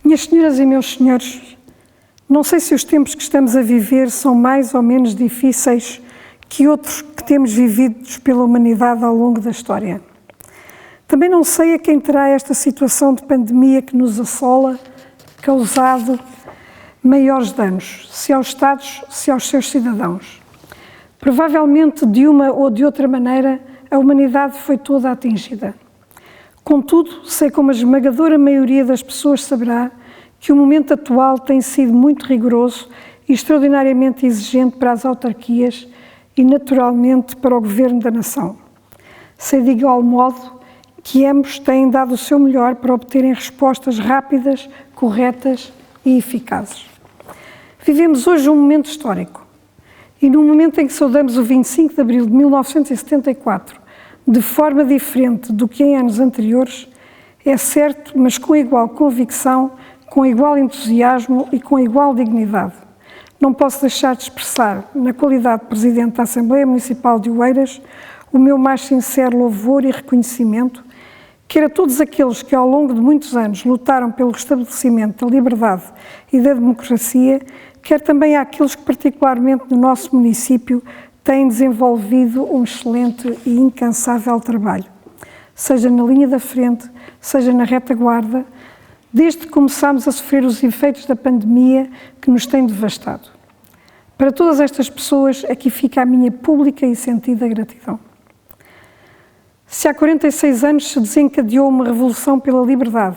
Minhas senhoras e meus senhores, não sei se os tempos que estamos a viver são mais ou menos difíceis que outros que temos vividos pela humanidade ao longo da história. Também não sei a quem terá esta situação de pandemia que nos assola causado maiores danos, se aos Estados, se aos seus cidadãos. Provavelmente, de uma ou de outra maneira, a humanidade foi toda atingida. Contudo, sei como a esmagadora maioria das pessoas saberá que o momento atual tem sido muito rigoroso e extraordinariamente exigente para as autarquias e, naturalmente, para o governo da nação. Sei de igual modo que ambos têm dado o seu melhor para obterem respostas rápidas, corretas e eficazes. Vivemos hoje um momento histórico e no momento em que saudamos o 25 de abril de 1974, de forma diferente do que em anos anteriores, é certo, mas com igual convicção, com igual entusiasmo e com igual dignidade. Não posso deixar de expressar, na qualidade de Presidente da Assembleia Municipal de Oeiras, o meu mais sincero louvor e reconhecimento, quer a todos aqueles que ao longo de muitos anos lutaram pelo restabelecimento da liberdade e da democracia, quer também àqueles que particularmente no nosso município têm desenvolvido um excelente e incansável trabalho, seja na linha da frente, seja na retaguarda, desde que começámos a sofrer os efeitos da pandemia que nos tem devastado. Para todas estas pessoas, aqui fica a minha pública e sentida gratidão. Se há 46 anos se desencadeou uma revolução pela liberdade,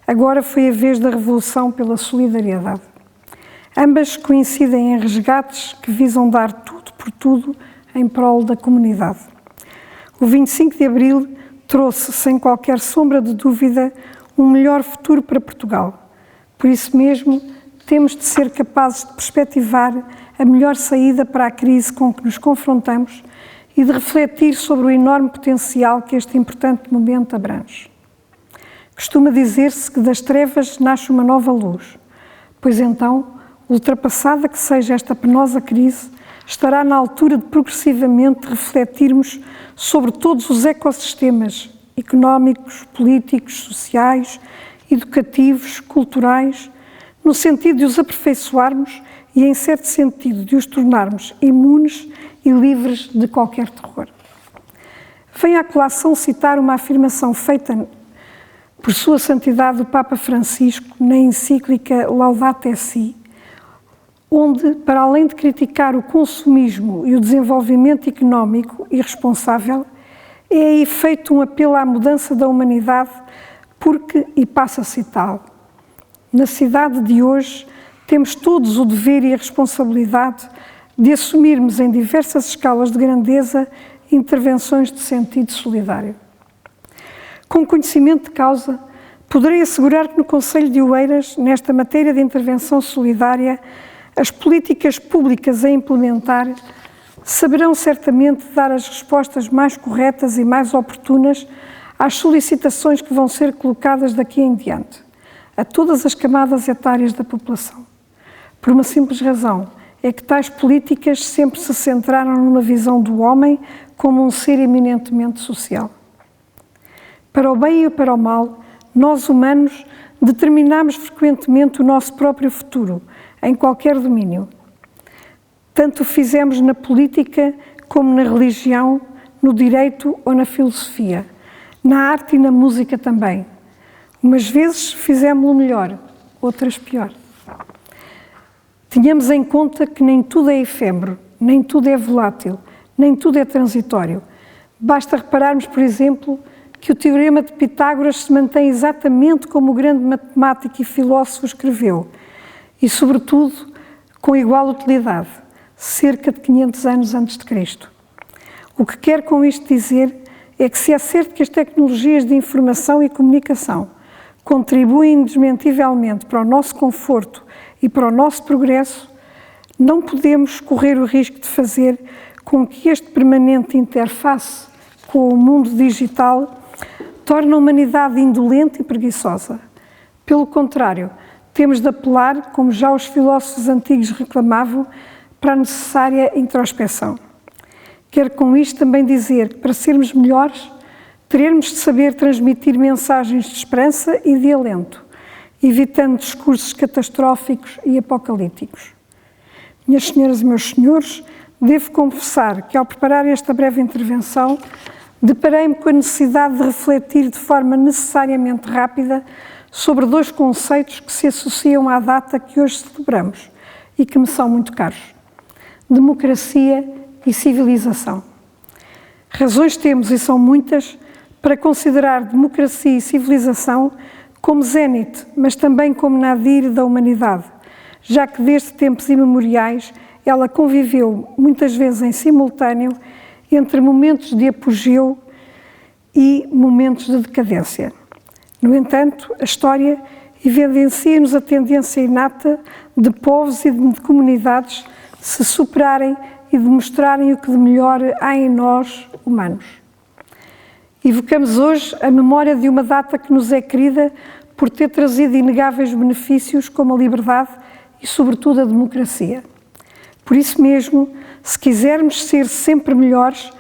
agora foi a vez da revolução pela solidariedade. Ambas coincidem em resgates que visam dar tudo por tudo em prol da comunidade. O 25 de Abril trouxe, sem qualquer sombra de dúvida, um melhor futuro para Portugal. Por isso mesmo, temos de ser capazes de perspectivar a melhor saída para a crise com que nos confrontamos e de refletir sobre o enorme potencial que este importante momento abrange. Costuma dizer-se que das trevas nasce uma nova luz, pois então, ultrapassada que seja esta penosa crise, estará na altura de progressivamente refletirmos sobre todos os ecossistemas económicos, políticos, sociais, educativos, culturais, no sentido de os aperfeiçoarmos e, em certo sentido, de os tornarmos imunes e livres de qualquer terror. Venho à colação citar uma afirmação feita por Sua Santidade o Papa Francisco na encíclica Laudato Si, onde, para além de criticar o consumismo e o desenvolvimento económico irresponsável, é aí feito um apelo à mudança da humanidade porque, e passo a citá-lo, na cidade de hoje temos todos o dever e a responsabilidade de assumirmos em diversas escalas de grandeza intervenções de sentido solidário. Com conhecimento de causa, poderei assegurar que no Concelho de Oeiras, nesta matéria de intervenção solidária, as políticas públicas a implementar saberão certamente dar as respostas mais corretas e mais oportunas às solicitações que vão ser colocadas daqui em diante, a todas as camadas etárias da população. Por uma simples razão, é que tais políticas sempre se centraram numa visão do homem como um ser eminentemente social. Para o bem e para o mal, nós humanos determinamos frequentemente o nosso próprio futuro, em qualquer domínio. Tanto o fizemos na política como na religião, no direito ou na filosofia, na arte e na música também. Umas vezes fizemos-lo melhor, outras pior. Tenhamos em conta que nem tudo é efêmero, nem tudo é volátil, nem tudo é transitório. Basta repararmos, por exemplo, que o Teorema de Pitágoras se mantém exatamente como o grande matemático e filósofo escreveu, e, sobretudo, com igual utilidade, cerca de 500 anos antes de Cristo. O que quero com isto dizer é que, se é certo que as tecnologias de informação e comunicação contribuem indesmentivelmente para o nosso conforto e para o nosso progresso, não podemos correr o risco de fazer com que este permanente interface com o mundo digital torne a humanidade indolente e preguiçosa. Pelo contrário, temos de apelar, como já os filósofos antigos reclamavam, para a necessária introspeção. Quero com isto também dizer que, para sermos melhores, teremos de saber transmitir mensagens de esperança e de alento, evitando discursos catastróficos e apocalípticos. Minhas senhoras e meus senhores, devo confessar que, ao preparar esta breve intervenção, deparei-me com a necessidade de refletir de forma necessariamente rápida sobre dois conceitos que se associam à data que hoje celebramos e que me são muito caros: democracia e civilização. Razões temos, e são muitas, para considerar democracia e civilização como zénite, mas também como nadir da humanidade, já que desde tempos imemoriais ela conviveu muitas vezes em simultâneo entre momentos de apogeu e momentos de decadência. No entanto, a história evidencia-nos a tendência inata de povos e de comunidades se superarem e demonstrarem o que de melhor há em nós, humanos. Evocamos hoje a memória de uma data que nos é querida por ter trazido inegáveis benefícios como a liberdade e, sobretudo, a democracia. Por isso mesmo, se quisermos ser sempre melhores,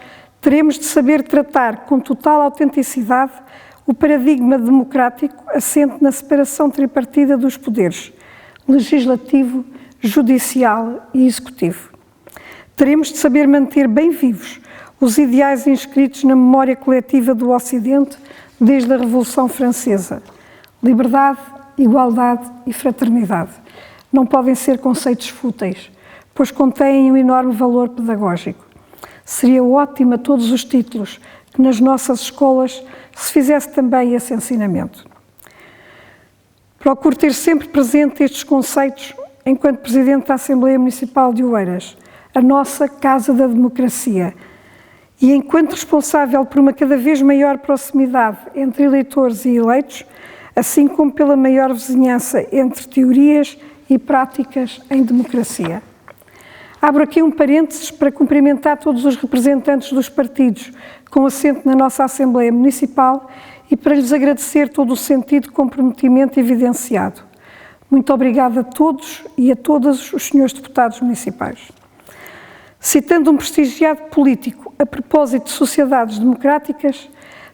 teremos de saber tratar com total autenticidade o paradigma democrático assente na separação tripartida dos poderes, legislativo, judicial e executivo. Teremos de saber manter bem vivos os ideais inscritos na memória coletiva do Ocidente desde a Revolução Francesa: liberdade, igualdade e fraternidade. Não podem ser conceitos fúteis, pois contêm um enorme valor pedagógico. Seria ótimo a todos os títulos que nas nossas escolas se fizesse também esse ensinamento. Procuro ter sempre presente estes conceitos enquanto Presidente da Assembleia Municipal de Oeiras, a nossa Casa da Democracia, e enquanto responsável por uma cada vez maior proximidade entre eleitores e eleitos, assim como pela maior vizinhança entre teorias e práticas em democracia. Abro aqui um parênteses para cumprimentar todos os representantes dos partidos com assento na nossa Assembleia Municipal e para lhes agradecer todo o sentido de comprometimento evidenciado. Muito obrigada a todos e a todos os senhores deputados municipais. Citando um prestigiado político a propósito de sociedades democráticas,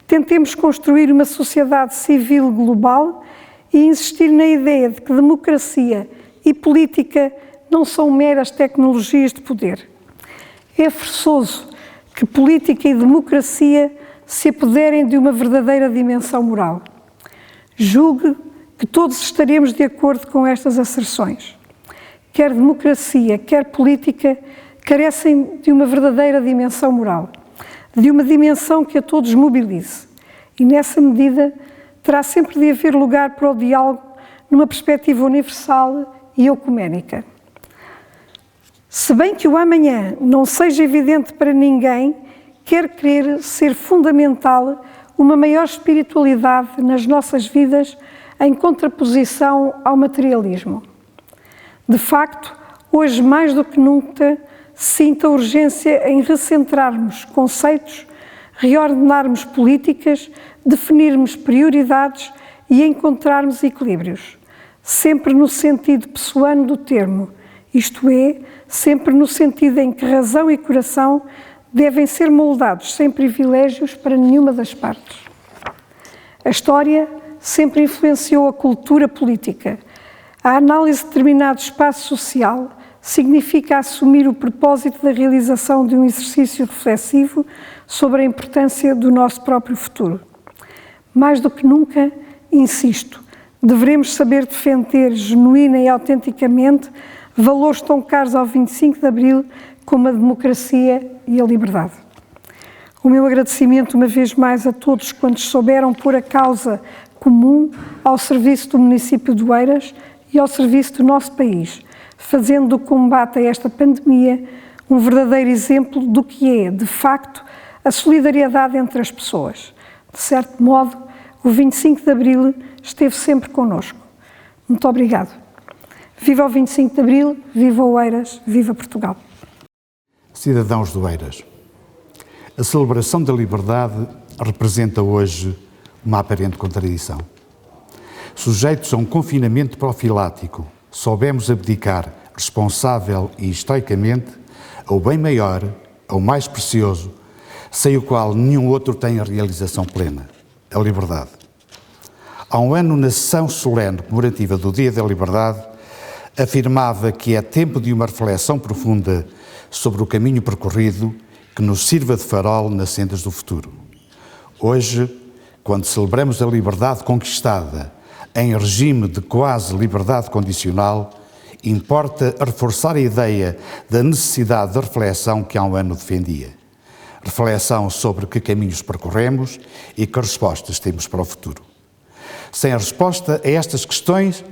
tentemos construir uma sociedade civil global e insistir na ideia de que democracia e política não são meras tecnologias de poder. É forçoso que política e democracia se apoderem de uma verdadeira dimensão moral. Julgue que todos estaremos de acordo com estas asserções. Quer democracia, quer política, carecem de uma verdadeira dimensão moral, de uma dimensão que a todos mobilize. E nessa medida terá sempre de haver lugar para o diálogo numa perspectiva universal e ecuménica. Se bem que o amanhã não seja evidente para ninguém, quer crer ser fundamental uma maior espiritualidade nas nossas vidas em contraposição ao materialismo. De facto, hoje mais do que nunca, sinto a urgência em recentrarmos conceitos, reordenarmos políticas, definirmos prioridades e encontrarmos equilíbrios, sempre no sentido pessoano do termo, isto é, sempre no sentido em que razão e coração devem ser moldados sem privilégios para nenhuma das partes. A história sempre influenciou a cultura política. A análise de determinado espaço social significa assumir o propósito da realização de um exercício reflexivo sobre a importância do nosso próprio futuro. Mais do que nunca, insisto, devemos saber defender genuína e autenticamente valores tão caros ao 25 de Abril como a democracia e a liberdade. O meu agradecimento uma vez mais a todos quantos souberam pôr a causa comum ao serviço do município de Oeiras e ao serviço do nosso país, fazendo do combate a esta pandemia um verdadeiro exemplo do que é, de facto, a solidariedade entre as pessoas. De certo modo, o 25 de Abril esteve sempre connosco. Muito obrigado. Viva o 25 de Abril, viva Oeiras, viva Portugal. Cidadãos de Oeiras, a celebração da liberdade representa hoje uma aparente contradição. Sujeitos a um confinamento profilático, soubemos abdicar responsável e estoicamente ao bem maior, ao mais precioso, sem o qual nenhum outro tem a realização plena, a liberdade. Há um ano, na sessão solene comemorativa do Dia da Liberdade, afirmava que é tempo de uma reflexão profunda sobre o caminho percorrido que nos sirva de farol nas sendas do futuro. Hoje, quando celebramos a liberdade conquistada em regime de quase liberdade condicional, importa reforçar a ideia da necessidade de reflexão que há um ano defendia. Reflexão sobre que caminhos percorremos e que respostas temos para o futuro. Sem a resposta a estas questões,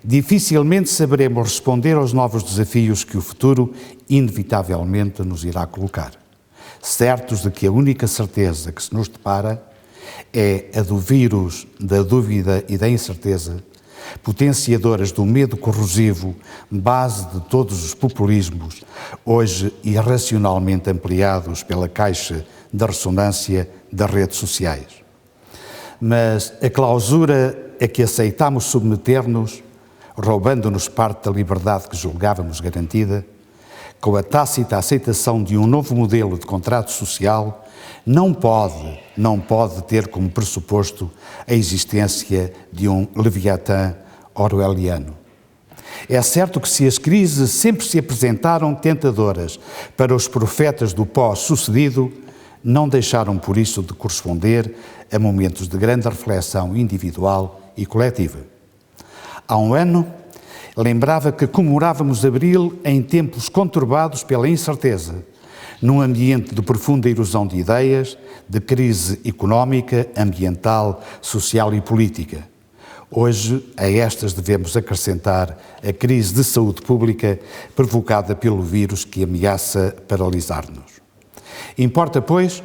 dificilmente saberemos responder aos novos desafios que o futuro inevitavelmente nos irá colocar. Certos de que a única certeza que se nos depara é a do vírus, da dúvida e da incerteza, potenciadoras do medo corrosivo, base de todos os populismos, hoje irracionalmente ampliados pela caixa de ressonância das redes sociais. Mas a clausura a que aceitámos submeter-nos, roubando-nos parte da liberdade que julgávamos garantida, com a tácita aceitação de um novo modelo de contrato social, não pode ter como pressuposto a existência de um Leviatã orwelliano. É certo que se as crises sempre se apresentaram tentadoras para os profetas do pós-sucedido, não deixaram por isso de corresponder a momentos de grande reflexão individual e coletiva. Há um ano, lembrava que comemorávamos Abril em tempos conturbados pela incerteza, num ambiente de profunda erosão de ideias, de crise económica, ambiental, social e política. Hoje, a estas devemos acrescentar a crise de saúde pública provocada pelo vírus que ameaça paralisar-nos. Importa, pois,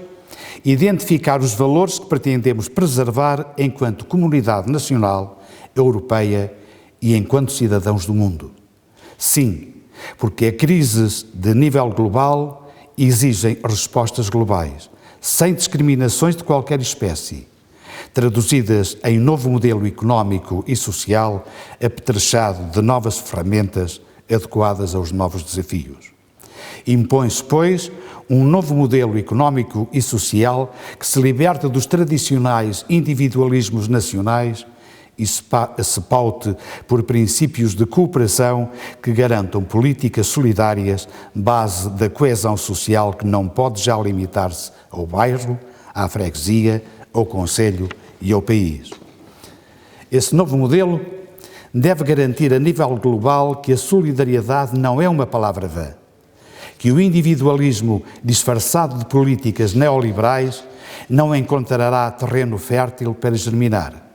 identificar os valores que pretendemos preservar enquanto comunidade nacional, europeia e enquanto cidadãos do mundo. Sim, porque as crises de nível global exigem respostas globais, sem discriminações de qualquer espécie, traduzidas em novo modelo económico e social apetrechado de novas ferramentas adequadas aos novos desafios. Impõe-se, pois, um novo modelo económico e social que se liberta dos tradicionais individualismos nacionais e se paute por princípios de cooperação que garantam políticas solidárias, base da coesão social que não pode já limitar-se ao bairro, à freguesia, ao concelho e ao país. Esse novo modelo deve garantir a nível global que a solidariedade não é uma palavra vã, que o individualismo disfarçado de políticas neoliberais não encontrará terreno fértil para germinar,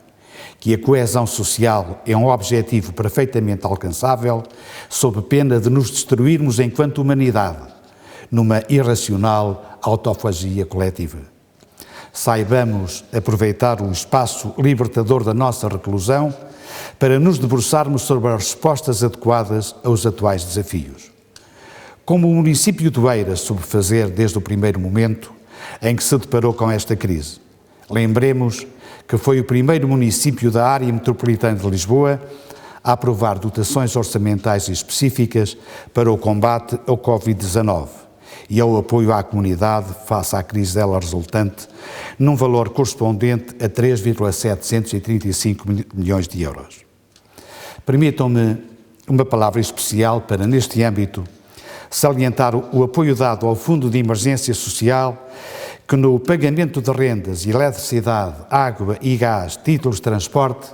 que a coesão social é um objetivo perfeitamente alcançável, sob pena de nos destruirmos enquanto humanidade, numa irracional autofagia coletiva. Saibamos aproveitar o espaço libertador da nossa reclusão para nos debruçarmos sobre as respostas adequadas aos atuais desafios. Como o município de Oeiras soube fazer desde o primeiro momento em que se deparou com esta crise. Lembremos que foi o primeiro município da área metropolitana de Lisboa a aprovar dotações orçamentais específicas para o combate ao Covid-19 e ao apoio à comunidade face à crise dela resultante, num valor correspondente a 3,735 milhões de euros. Permitam-me uma palavra especial para, neste âmbito, salientar o apoio dado ao Fundo de Emergência Social, que no pagamento de rendas, eletricidade, água e gás, títulos de transporte,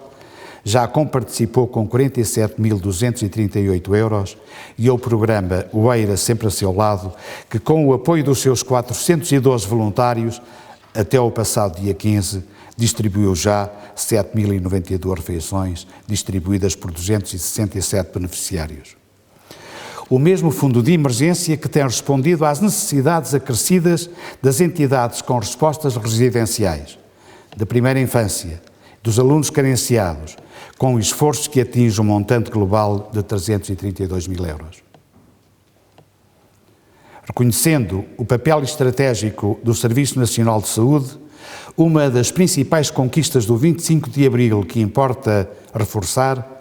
já comparticipou com 47.238 euros, e ao programa Oeiras Sempre a Seu Lado, que com o apoio dos seus 412 voluntários, até ao passado dia 15, distribuiu já 7.092 refeições, distribuídas por 267 beneficiários. O mesmo Fundo de Emergência que tem respondido às necessidades acrescidas das entidades com respostas residenciais, da primeira infância, dos alunos carenciados, com esforços que atingem um montante global de 332 mil euros. Reconhecendo o papel estratégico do Serviço Nacional de Saúde, uma das principais conquistas do 25 de Abril que importa reforçar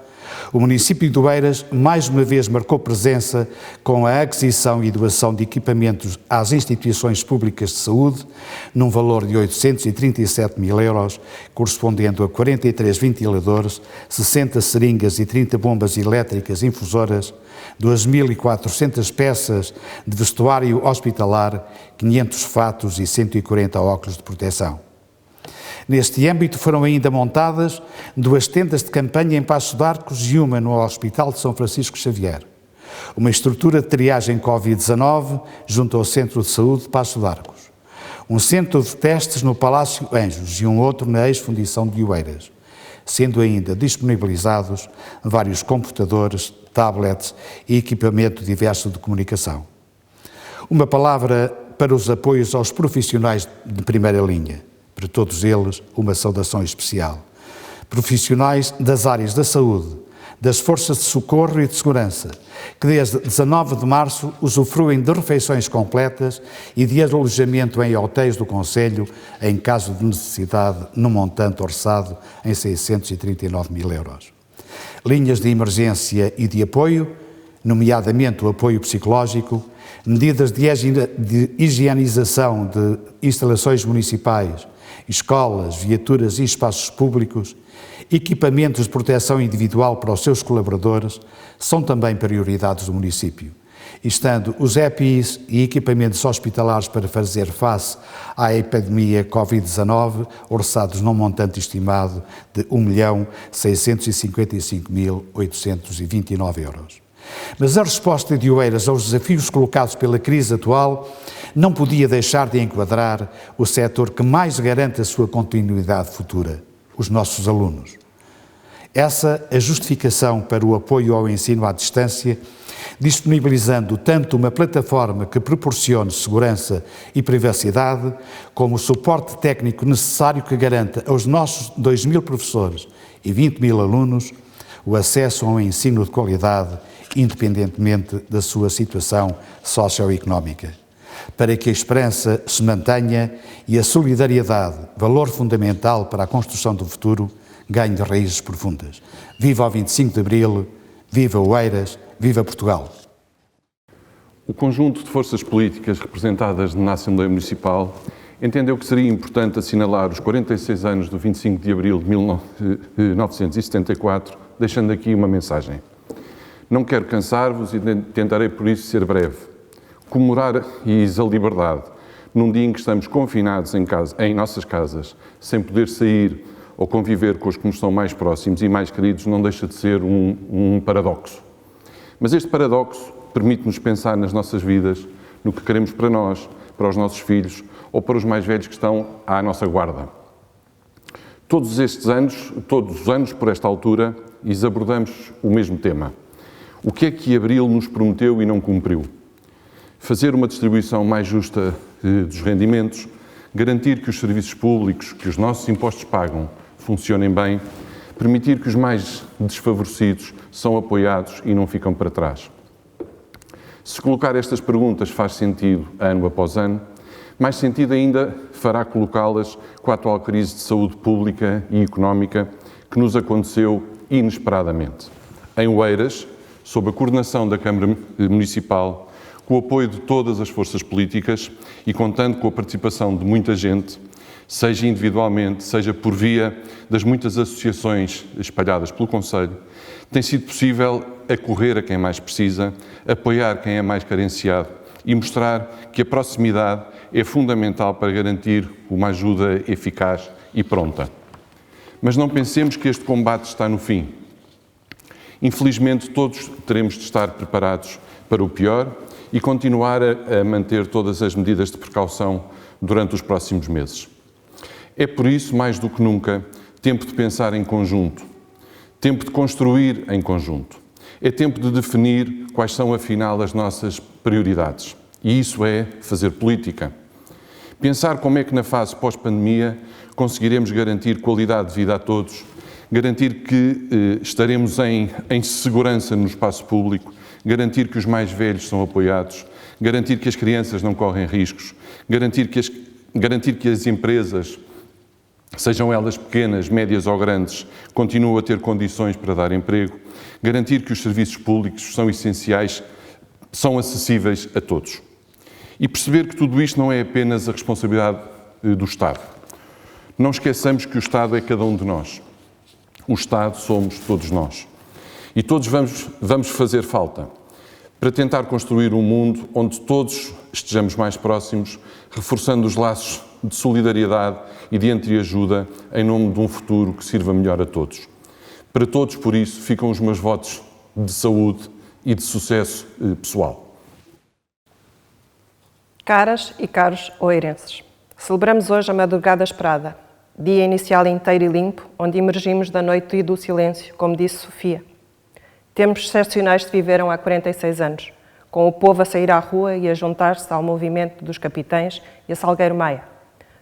O município de Oeiras mais uma vez marcou presença com a aquisição e doação de equipamentos às instituições públicas de saúde, num valor de 837 mil euros, correspondendo a 43 ventiladores, 60 seringas e 30 bombas elétricas infusoras, 2.400 peças de vestuário hospitalar, 500 fatos e 140 óculos de proteção. Neste âmbito foram ainda montadas 2 tendas de campanha em Paços de Arcos e uma no Hospital de São Francisco Xavier. Uma estrutura de triagem Covid-19 junto ao Centro de Saúde de Paços de Arcos. Um centro de testes no Palácio Anjos e um outro na ex-fundição de Oeiras, sendo ainda disponibilizados vários computadores, tablets e equipamento diverso de comunicação. Uma palavra para os apoios aos profissionais de primeira linha. Para todos eles, uma saudação especial. Profissionais das áreas da saúde, das forças de socorro e de segurança, que desde 19 de março usufruem de refeições completas e de alojamento em hotéis do Conselho, em caso de necessidade, num montante orçado em 639 mil euros. Linhas de emergência e de apoio, nomeadamente o apoio psicológico, medidas de higienização de instalações municipais, escolas, viaturas e espaços públicos, equipamentos de proteção individual para os seus colaboradores, são também prioridades do município. Estando os EPIs e equipamentos hospitalares para fazer face à epidemia Covid-19, orçados num montante estimado de 1.655.829 euros. Mas a resposta de Oeiras aos desafios colocados pela crise atual não podia deixar de enquadrar o setor que mais garante a sua continuidade futura, os nossos alunos. Essa é a justificação para o apoio ao ensino à distância, disponibilizando tanto uma plataforma que proporcione segurança e privacidade, como o suporte técnico necessário que garanta aos nossos 2.000 professores e 20.000 alunos o acesso a um ensino de qualidade, independentemente da sua situação socioeconómica, para que a esperança se mantenha e a solidariedade, valor fundamental para a construção do futuro, ganhe raízes profundas. Viva o 25 de Abril, viva Oeiras, viva Portugal! O conjunto de forças políticas representadas na Assembleia Municipal entendeu que seria importante assinalar os 46 anos do 25 de Abril de 1974, deixando aqui uma mensagem. Não quero cansar-vos e tentarei por isso ser breve. Comemorar a liberdade, num dia em que estamos confinados em nossas casas, sem poder sair ou conviver com os que nos são mais próximos e mais queridos, não deixa de ser um paradoxo. Mas este paradoxo permite-nos pensar nas nossas vidas, no que queremos para nós, para os nossos filhos ou para os mais velhos que estão à nossa guarda. Todos os anos, por esta altura, abordamos o mesmo tema. O que é que Abril nos prometeu e não cumpriu? Fazer uma distribuição mais justa dos rendimentos, garantir que os serviços públicos que os nossos impostos pagam funcionem bem, permitir que os mais desfavorecidos são apoiados e não ficam para trás. Se colocar estas perguntas faz sentido ano após ano, mais sentido ainda fará colocá-las com a atual crise de saúde pública e económica que nos aconteceu inesperadamente. Em Oeiras, sob a coordenação da Câmara Municipal, com o apoio de todas as forças políticas e contando com a participação de muita gente, seja individualmente, seja por via das muitas associações espalhadas pelo Conselho, tem sido possível acorrer a quem mais precisa, apoiar quem é mais carenciado e mostrar que a proximidade é fundamental para garantir uma ajuda eficaz e pronta. Mas não pensemos que este combate está no fim. Infelizmente, todos teremos de estar preparados para o pior e continuar a manter todas as medidas de precaução durante os próximos meses. É por isso, mais do que nunca, tempo de pensar em conjunto, tempo de construir em conjunto. É tempo de definir quais são, afinal, as nossas prioridades. E isso é fazer política. Pensar como é que na fase pós-pandemia conseguiremos garantir qualidade de vida a todos, garantir que estaremos em segurança no espaço público, garantir que os mais velhos são apoiados, garantir que as crianças não correm riscos, garantir que as empresas sejam elas pequenas, médias ou grandes, continuam a ter condições para dar emprego, garantir que os serviços públicos são essenciais, são acessíveis a todos. E perceber que tudo isto não é apenas a responsabilidade do Estado. Não esqueçamos que o Estado é cada um de nós. O Estado somos todos nós. E todos vamos fazer falta para tentar construir um mundo onde todos estejamos mais próximos, reforçando os laços de solidariedade e de entreajuda em nome de um futuro que sirva melhor a todos. Para todos, por isso, ficam os meus votos de saúde e de sucesso pessoal. Caras e caros oeirenses, celebramos hoje a madrugada esperada, dia inicial inteiro e limpo, onde emergimos da noite e do silêncio, como disse Sofia. Tempos excepcionais se viveram há 46 anos, com o povo a sair à rua e a juntar-se ao movimento dos capitães e a Salgueiro Maia,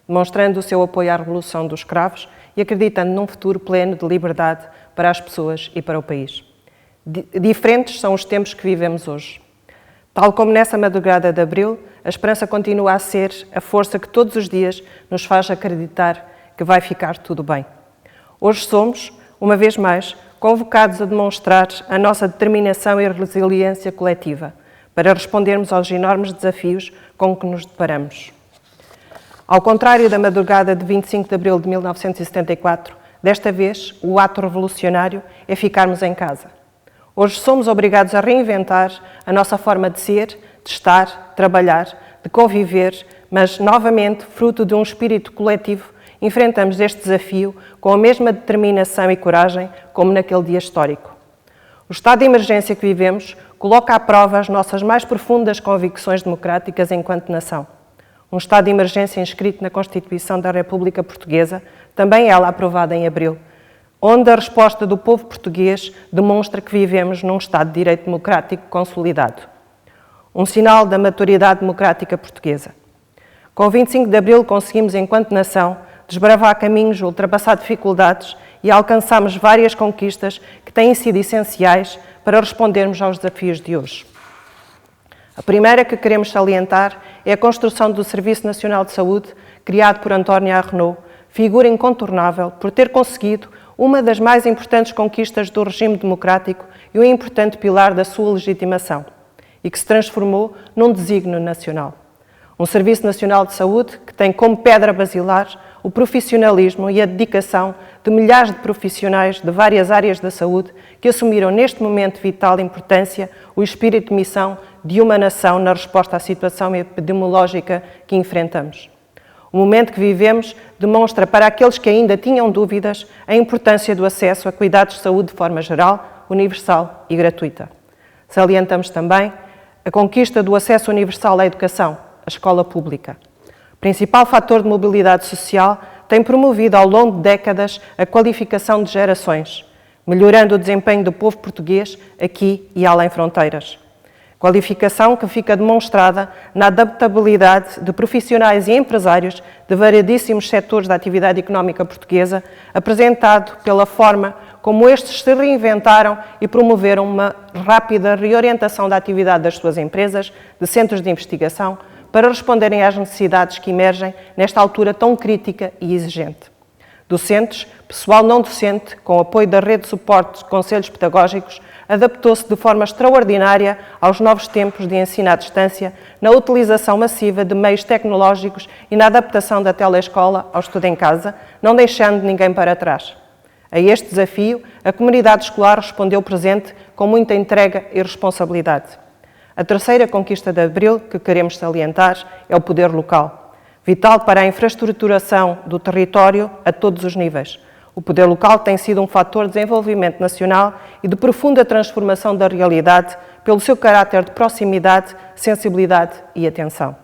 demonstrando o seu apoio à revolução dos escravos e acreditando num futuro pleno de liberdade para as pessoas e para o país. Diferentes são os tempos que vivemos hoje. Tal como nessa madrugada de abril, a esperança continua a ser a força que todos os dias nos faz acreditar que vai ficar tudo bem. Hoje somos, uma vez mais, convocados a demonstrar a nossa determinação e resiliência coletiva para respondermos aos enormes desafios com que nos deparamos. Ao contrário da madrugada de 25 de abril de 1974, desta vez o ato revolucionário é ficarmos em casa. Hoje somos obrigados a reinventar a nossa forma de ser, de estar, trabalhar, de conviver, mas, novamente, fruto de um espírito coletivo, enfrentamos este desafio com a mesma determinação e coragem como naquele dia histórico. O estado de emergência que vivemos coloca à prova as nossas mais profundas convicções democráticas enquanto nação. Um estado de emergência inscrito na Constituição da República Portuguesa, também ela aprovada em abril, onde a resposta do povo português demonstra que vivemos num Estado de Direito democrático consolidado. Um sinal da maturidade democrática portuguesa. Com 25 de abril conseguimos, enquanto nação, desbravar caminhos, ultrapassar dificuldades e alcançarmos várias conquistas que têm sido essenciais para respondermos aos desafios de hoje. A primeira que queremos salientar é a construção do Serviço Nacional de Saúde, criado por António Arnaud, figura incontornável por ter conseguido uma das mais importantes conquistas do regime democrático e um importante pilar da sua legitimação, e que se transformou num desígnio nacional. Um Serviço Nacional de Saúde que tem como pedra basilar o profissionalismo e a dedicação de milhares de profissionais de várias áreas da saúde que assumiram neste momento de vital importância o espírito de missão de uma nação na resposta à situação epidemiológica que enfrentamos. O momento que vivemos demonstra para aqueles que ainda tinham dúvidas a importância do acesso a cuidados de saúde de forma geral, universal e gratuita. Salientamos também a conquista do acesso universal à educação, a escola pública. O principal fator de mobilidade social tem promovido ao longo de décadas a qualificação de gerações, melhorando o desempenho do povo português aqui e além fronteiras. Qualificação que fica demonstrada na adaptabilidade de profissionais e empresários de variedíssimos setores da atividade económica portuguesa, apresentado pela forma como estes se reinventaram e promoveram uma rápida reorientação da atividade das suas empresas, de centros de investigação, para responderem às necessidades que emergem nesta altura tão crítica e exigente. Docentes, pessoal não docente, com apoio da rede de suporte de conselhos pedagógicos, adaptou-se de forma extraordinária aos novos tempos de ensino à distância, na utilização massiva de meios tecnológicos e na adaptação da teleescola ao estudo em casa, não deixando ninguém para trás. A este desafio, a comunidade escolar respondeu presente com muita entrega e responsabilidade. A terceira conquista de abril que queremos salientar é o poder local, vital para a infraestruturação do território a todos os níveis. O poder local tem sido um fator de desenvolvimento nacional e de profunda transformação da realidade pelo seu caráter de proximidade, sensibilidade e atenção.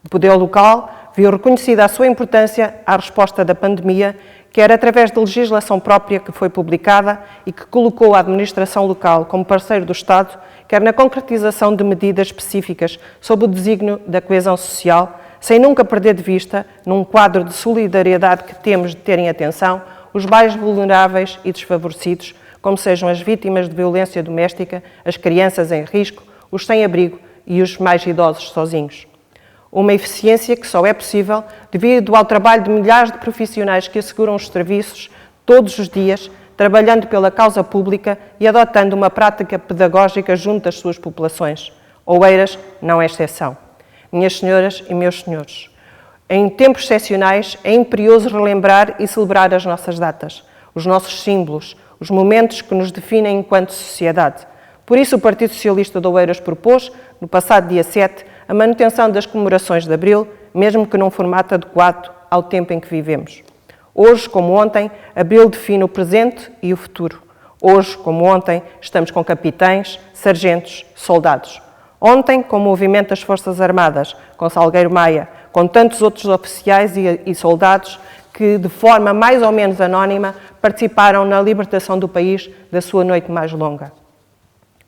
O poder local viu reconhecida a sua importância à resposta da pandemia, quer através de legislação própria que foi publicada e que colocou a administração local como parceiro do Estado, quer na concretização de medidas específicas sob o desígnio da coesão social, sem nunca perder de vista, num quadro de solidariedade que temos de ter em atenção, os mais vulneráveis e desfavorecidos, como sejam as vítimas de violência doméstica, as crianças em risco, os sem-abrigo e os mais idosos sozinhos. Uma eficiência que só é possível devido ao trabalho de milhares de profissionais que asseguram os serviços todos os dias, trabalhando pela causa pública e adotando uma prática pedagógica junto às suas populações. Oeiras não é exceção. Minhas senhoras e meus senhores, em tempos excepcionais é imperioso relembrar e celebrar as nossas datas, os nossos símbolos, os momentos que nos definem enquanto sociedade. Por isso, o Partido Socialista de Oeiras propôs, no passado dia 7, a manutenção das comemorações de Abril, mesmo que num formato adequado ao tempo em que vivemos. Hoje, como ontem, Abril define o presente e o futuro. Hoje, como ontem, estamos com capitães, sargentos, soldados. Ontem, com o movimento das Forças Armadas, com Salgueiro Maia, com tantos outros oficiais e soldados que, de forma mais ou menos anónima, participaram na libertação do país da sua noite mais longa.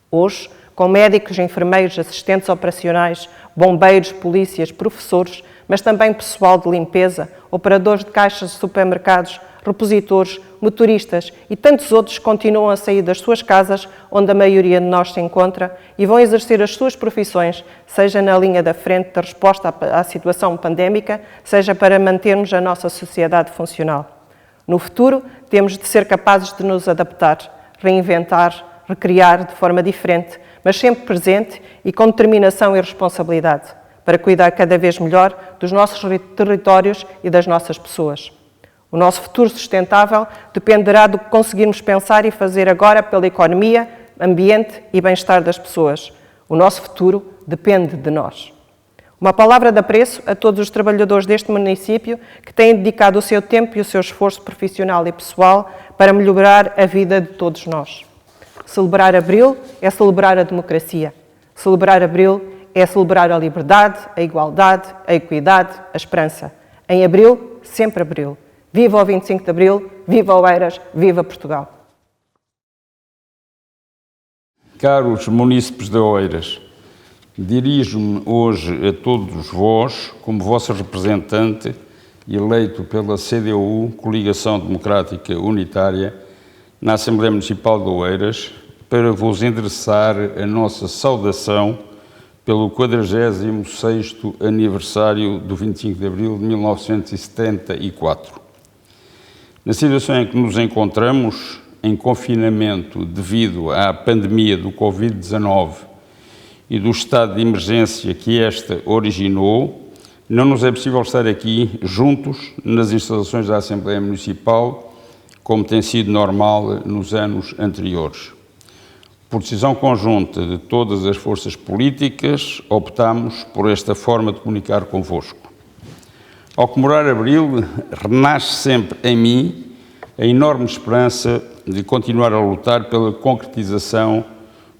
Hoje, com médicos, enfermeiros, assistentes operacionais, bombeiros, polícias, professores, mas também pessoal de limpeza, operadores de caixas de supermercados, repositores, motoristas e tantos outros continuam a sair das suas casas, onde a maioria de nós se encontra, e vão exercer as suas profissões, seja na linha da frente da resposta à situação pandémica, seja para mantermos a nossa sociedade funcional. No futuro, temos de ser capazes de nos adaptar, reinventar, recriar de forma diferente, mas sempre presente e com determinação e responsabilidade, para cuidar cada vez melhor dos nossos territórios e das nossas pessoas. O nosso futuro sustentável dependerá do que conseguirmos pensar e fazer agora pela economia, ambiente e bem-estar das pessoas. O nosso futuro depende de nós. Uma palavra de apreço a todos os trabalhadores deste município que têm dedicado o seu tempo e o seu esforço profissional e pessoal para melhorar a vida de todos nós. Celebrar Abril é celebrar a democracia. Celebrar Abril é celebrar a liberdade, a igualdade, a equidade, a esperança. Em Abril, sempre Abril. Viva o 25 de Abril, viva Oeiras, viva Portugal. Caros munícipes de Oeiras, dirijo-me hoje a todos vós, como vosso representante, eleito pela CDU, Coligação Democrática Unitária, na Assembleia Municipal de Oeiras, para vos endereçar a nossa saudação pelo 46º aniversário do 25 de Abril de 1974. Na situação em que nos encontramos, em confinamento devido à pandemia do Covid-19 e do estado de emergência que esta originou, não nos é possível estar aqui juntos nas instalações da Assembleia Municipal, como tem sido normal nos anos anteriores. Por decisão conjunta de todas as forças políticas, optamos por esta forma de comunicar convosco. Ao comemorar Abril, renasce sempre em mim a enorme esperança de continuar a lutar pela concretização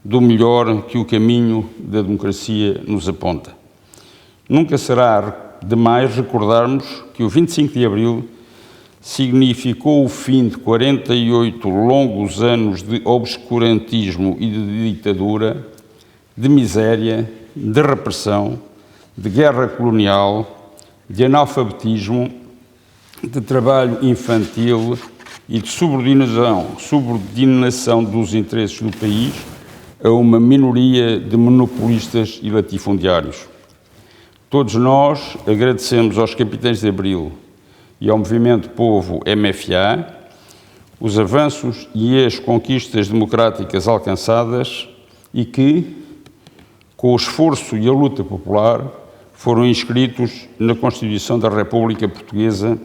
do melhor que o caminho da democracia nos aponta. Nunca será demais recordarmos que o 25 de Abril significou o fim de 48 longos anos de obscurantismo e de ditadura, de miséria, de repressão, de guerra colonial, de analfabetismo, de trabalho infantil e de subordinação dos interesses do país a uma minoria de monopolistas e latifundiários. Todos nós agradecemos aos capitães de Abril e ao Movimento Povo MFA os avanços e as conquistas democráticas alcançadas e que, com o esforço e a luta popular, foram inscritos na Constituição da República Portuguesa,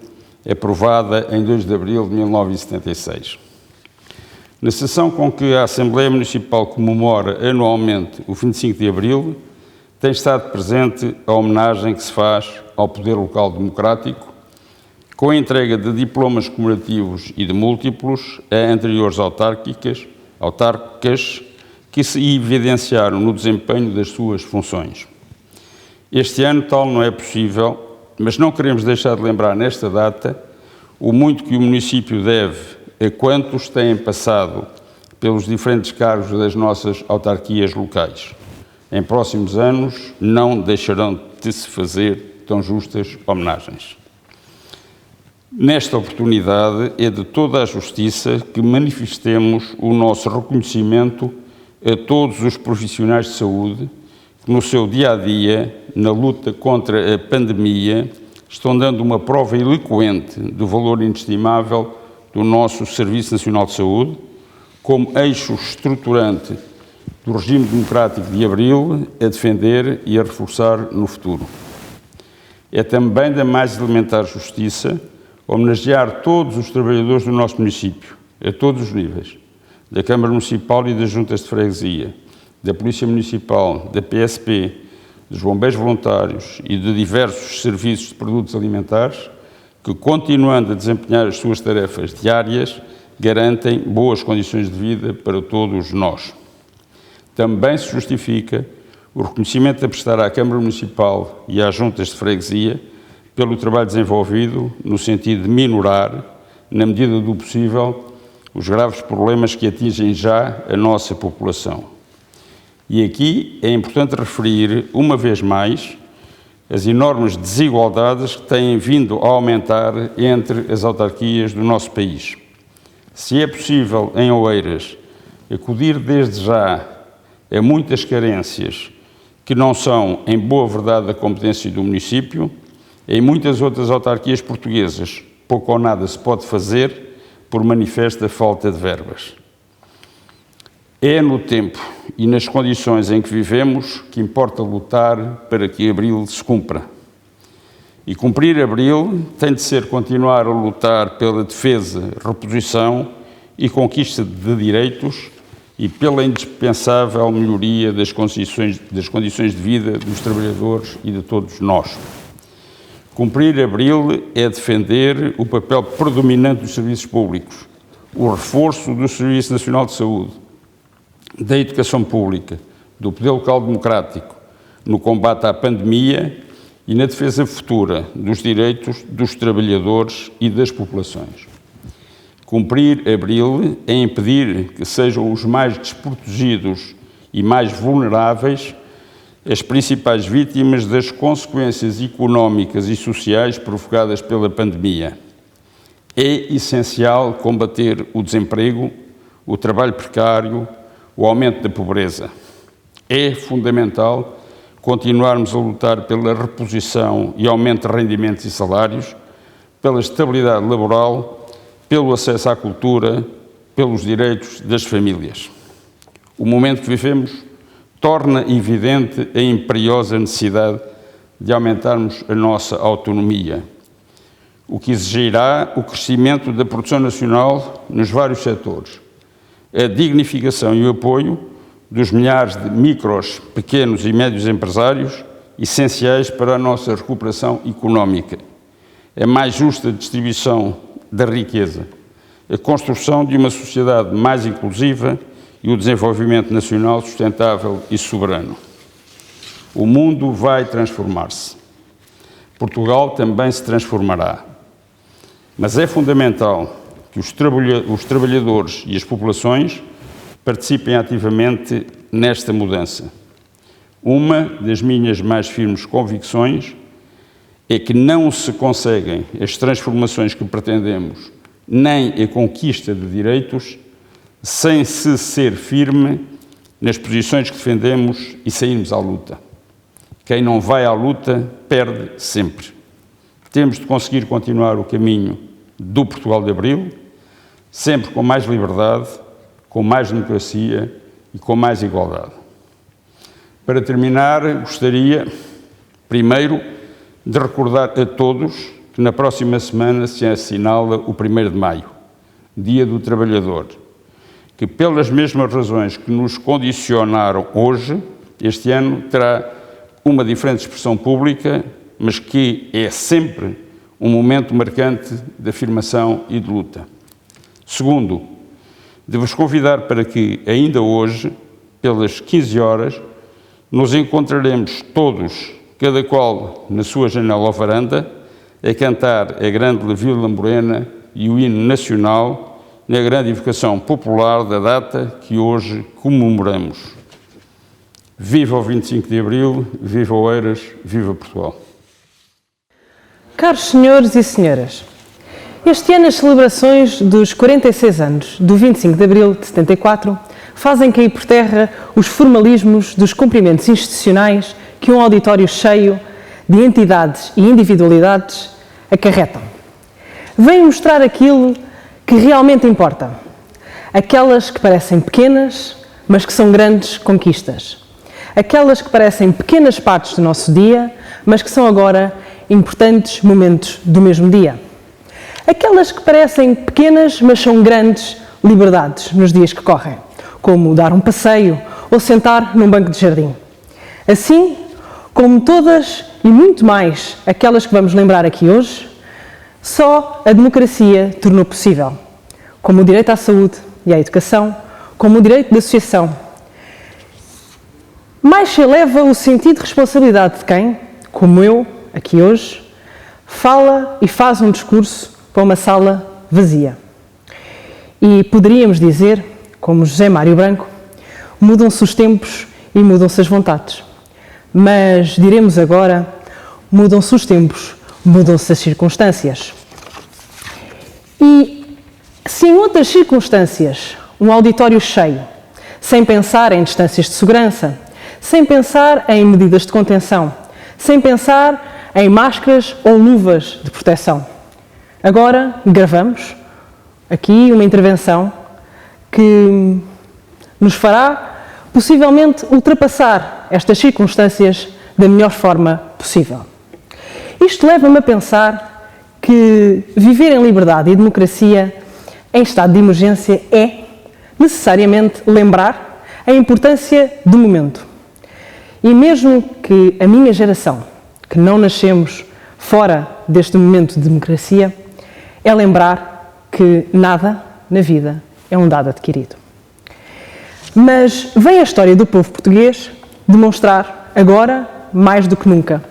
aprovada em 2 de abril de 1976. Na sessão com que a Assembleia Municipal comemora anualmente o 25 de abril, tem estado presente a homenagem que se faz ao poder local democrático, com a entrega de diplomas comemorativos e de múltiplos a anteriores autárquicas que se evidenciaram no desempenho das suas funções. Este ano tal não é possível, mas não queremos deixar de lembrar nesta data o muito que o município deve a quantos têm passado pelos diferentes cargos das nossas autarquias locais. Em próximos anos não deixarão de se fazer tão justas homenagens. Nesta oportunidade é de toda a justiça que manifestemos o nosso reconhecimento a todos os profissionais de saúde que que no seu dia-a-dia, na luta contra a pandemia, estão dando uma prova eloquente do valor inestimável do nosso Serviço Nacional de Saúde, como eixo estruturante do regime democrático de Abril, a defender e a reforçar no futuro. É também da mais elementar justiça homenagear todos os trabalhadores do nosso município, a todos os níveis, da Câmara Municipal e das Juntas de Freguesia, da Polícia Municipal, da PSP, dos bombeiros voluntários e de diversos serviços de produtos alimentares, que, continuando a desempenhar as suas tarefas diárias, garantem boas condições de vida para todos nós. Também se justifica o reconhecimento a prestar à Câmara Municipal e às Juntas de Freguesia pelo trabalho desenvolvido no sentido de minorar, na medida do possível, os graves problemas que atingem já a nossa população. E aqui é importante referir, uma vez mais, as enormes desigualdades que têm vindo a aumentar entre as autarquias do nosso país. Se é possível, em Oeiras, acudir desde já a muitas carências que não são, em boa verdade, da competência do município, em muitas outras autarquias portuguesas, pouco ou nada se pode fazer por manifesta falta de verbas. É no tempo e nas condições em que vivemos que importa lutar para que Abril se cumpra. E cumprir Abril tem de ser continuar a lutar pela defesa, reposição e conquista de direitos e pela indispensável melhoria das condições de vida dos trabalhadores e de todos nós. Cumprir Abril é defender o papel predominante dos serviços públicos, o reforço do Serviço Nacional de Saúde, da educação pública, do poder local democrático, no combate à pandemia e na defesa futura dos direitos dos trabalhadores e das populações. Cumprir Abril é impedir que sejam os mais desprotegidos e mais vulneráveis as principais vítimas das consequências económicas e sociais provocadas pela pandemia. É essencial combater o desemprego, o trabalho precário, o aumento da pobreza. É fundamental continuarmos a lutar pela reposição e aumento de rendimentos e salários, pela estabilidade laboral, pelo acesso à cultura, pelos direitos das famílias. O momento que vivemos torna evidente a imperiosa necessidade de aumentarmos a nossa autonomia, o que exigirá o crescimento da produção nacional nos vários setores, a dignificação e o apoio dos milhares de micros, pequenos e médios empresários, essenciais para a nossa recuperação económica, a mais justa distribuição da riqueza, a construção de uma sociedade mais inclusiva e o desenvolvimento nacional sustentável e soberano. O mundo vai transformar-se. Portugal também se transformará. Mas é fundamental que os trabalhadores e as populações participem ativamente nesta mudança. Uma das minhas mais firmes convicções é que não se conseguem as transformações que pretendemos, nem a conquista de direitos, sem se ser firme nas posições que defendemos e sairmos à luta. Quem não vai à luta perde sempre. Temos de conseguir continuar o caminho do Portugal de Abril, sempre com mais liberdade, com mais democracia e com mais igualdade. Para terminar, gostaria, primeiro, de recordar a todos que na próxima semana se assinala o 1º de maio, Dia do Trabalhador, que pelas mesmas razões que nos condicionaram hoje, este ano terá uma diferente expressão pública, mas que é sempre um momento marcante de afirmação e de luta. Segundo, de vos convidar para que, ainda hoje, pelas 15 horas, nos encontraremos todos, cada qual na sua janela ou varanda, a cantar a grande Vila Morena e o hino nacional na grande evocação popular da data que hoje comemoramos. Viva o 25 de Abril, viva Oeiras, viva Portugal. Caros senhores e senhoras, este ano as celebrações dos 46 anos do 25 de Abril de 74 fazem cair por terra os formalismos dos cumprimentos institucionais que um auditório cheio de entidades e individualidades acarretam. Vêm mostrar aquilo que realmente importa, aquelas que parecem pequenas, mas que são grandes conquistas. Aquelas que parecem pequenas partes do nosso dia, mas que são agora importantes momentos do mesmo dia. Aquelas que parecem pequenas, mas são grandes liberdades nos dias que correm, como dar um passeio ou sentar num banco de jardim. Assim, como todas e muito mais aquelas que vamos lembrar aqui hoje, só a democracia tornou possível, como o direito à saúde e à educação, como o direito de associação. Mais se eleva o sentido de responsabilidade de quem, como eu, aqui hoje, fala e faz um discurso para uma sala vazia. E poderíamos dizer, como José Mário Branco, mudam-se os tempos e mudam-se as vontades. Mas diremos agora, mudam-se os tempos, mudam-se as circunstâncias. E se em outras circunstâncias, um auditório cheio, sem pensar em distâncias de segurança, sem pensar em medidas de contenção, sem pensar em máscaras ou luvas de proteção, agora gravamos aqui uma intervenção que nos fará possivelmente ultrapassar estas circunstâncias da melhor forma possível. Isto leva-me a pensar que viver em liberdade e democracia em estado de emergência é necessariamente lembrar a importância do momento. E mesmo que a minha geração, que não nascemos fora deste momento de democracia, é lembrar que nada na vida é um dado adquirido. Mas vem a história do povo português demonstrar, agora, mais do que nunca,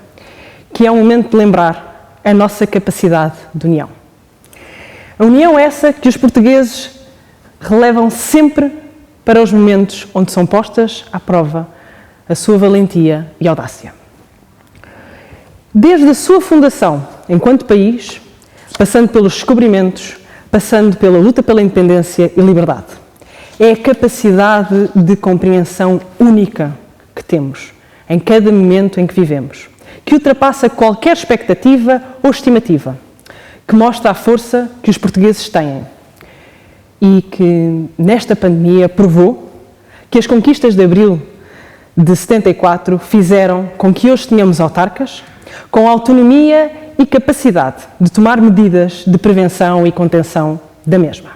que é um momento de lembrar a nossa capacidade de união. A união essa que os portugueses relevam sempre para os momentos onde são postas à prova a sua valentia e audácia. Desde a sua fundação enquanto país, passando pelos descobrimentos, passando pela luta pela independência e liberdade. É a capacidade de compreensão única que temos em cada momento em que vivemos, que ultrapassa qualquer expectativa ou estimativa, que mostra a força que os portugueses têm e que, nesta pandemia, provou que as conquistas de abril de 74 fizeram com que hoje tenhamos autarcas com autonomia e capacidade de tomar medidas de prevenção e contenção da mesma.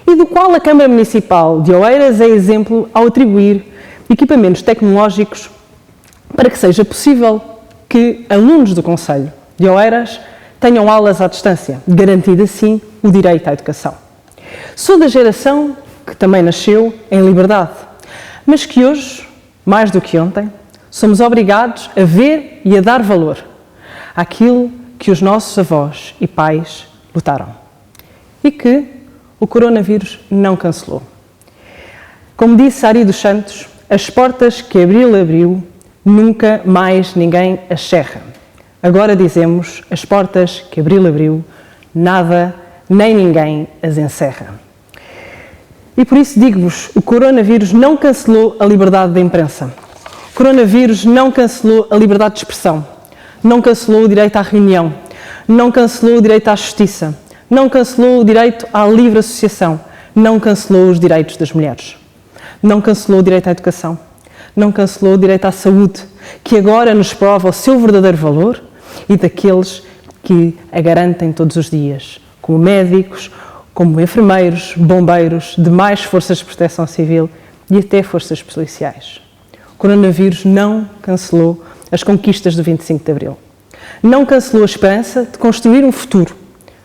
E do qual a Câmara Municipal de Oeiras é exemplo ao atribuir equipamentos tecnológicos para que seja possível que alunos do Concelho de Oeiras tenham aulas à distância, garantindo assim o direito à educação. Sou da geração que também nasceu em liberdade, mas que hoje, mais do que ontem, somos obrigados a ver e a dar valor àquilo que os nossos avós e pais lutaram e que o coronavírus não cancelou. Como disse Ari dos Santos, as portas que Abril abriu, nunca mais ninguém as cerra. Agora dizemos, as portas que Abril abriu, nada nem ninguém as encerra. E por isso digo-vos, o coronavírus não cancelou a liberdade da imprensa. O coronavírus não cancelou a liberdade de expressão. Não cancelou o direito à reunião. Não cancelou o direito à justiça. Não cancelou o direito à livre associação. Não cancelou os direitos das mulheres. Não cancelou o direito à educação. Não cancelou o direito à saúde, que agora nos prova o seu verdadeiro valor e daqueles que a garantem todos os dias, como médicos, como enfermeiros, bombeiros, demais forças de proteção civil e até forças policiais. O coronavírus não cancelou as conquistas do 25 de Abril. Não cancelou a esperança de construir um futuro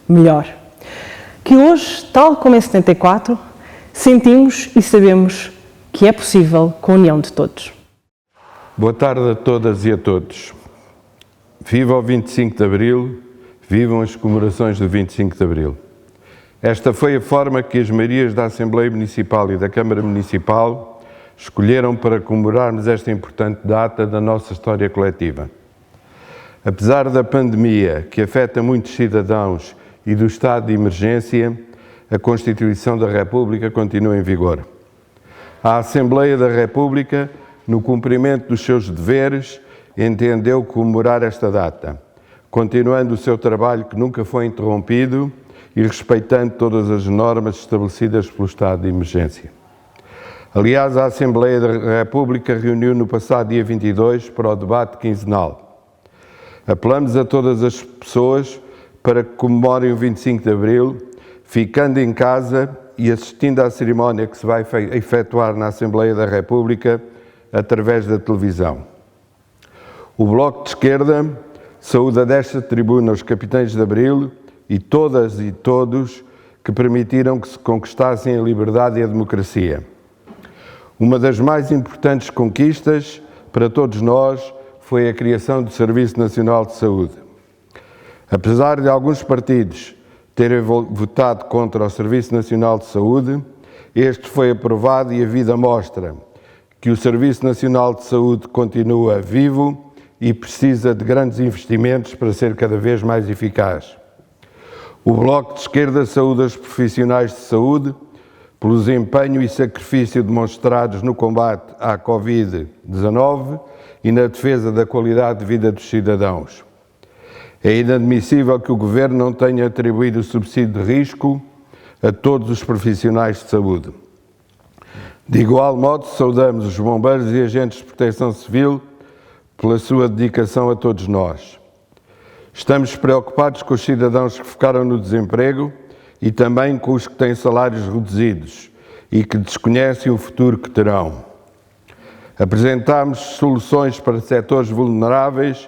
melhor, que hoje, tal como em 74, sentimos e sabemos que é possível com a união de todos. Boa tarde a todas e a todos. Viva o 25 de Abril, vivam as comemorações do 25 de Abril. Esta foi a forma que as Marias da Assembleia Municipal e da Câmara Municipal escolheram para comemorarmos esta importante data da nossa história coletiva. Apesar da pandemia que afeta muitos cidadãos e do estado de emergência, a Constituição da República continua em vigor. a Assembleia da República, no cumprimento dos seus deveres, entendeu comemorar esta data, continuando o seu trabalho que nunca foi interrompido e respeitando todas as normas estabelecidas pelo estado de emergência. Aliás, a Assembleia da República reuniu no passado dia 22 para o debate quinzenal. Apelamos a todas as pessoas para que comemorem o 25 de Abril, ficando em casa e assistindo à cerimónia que se vai efetuar na Assembleia da República através da televisão. O Bloco de Esquerda saúda desta tribuna os capitães de Abril e todas e todos que permitiram que se conquistassem a liberdade e a democracia. Uma das mais importantes conquistas para todos nós foi a criação do Serviço Nacional de Saúde. Apesar de alguns partidos terem votado contra o Serviço Nacional de Saúde, este foi aprovado e a vida mostra que o Serviço Nacional de Saúde continua vivo e precisa de grandes investimentos para ser cada vez mais eficaz. O Bloco de Esquerda saúda os profissionais de saúde pelo empenho e sacrifício demonstrados no combate à Covid-19 e na defesa da qualidade de vida dos cidadãos. É inadmissível que o Governo não tenha atribuído o subsídio de risco a todos os profissionais de saúde. De igual modo, saudamos os bombeiros e agentes de proteção civil pela sua dedicação a todos nós. Estamos preocupados com os cidadãos que ficaram no desemprego e também com os que têm salários reduzidos e que desconhecem o futuro que terão. Apresentámos soluções para setores vulneráveis,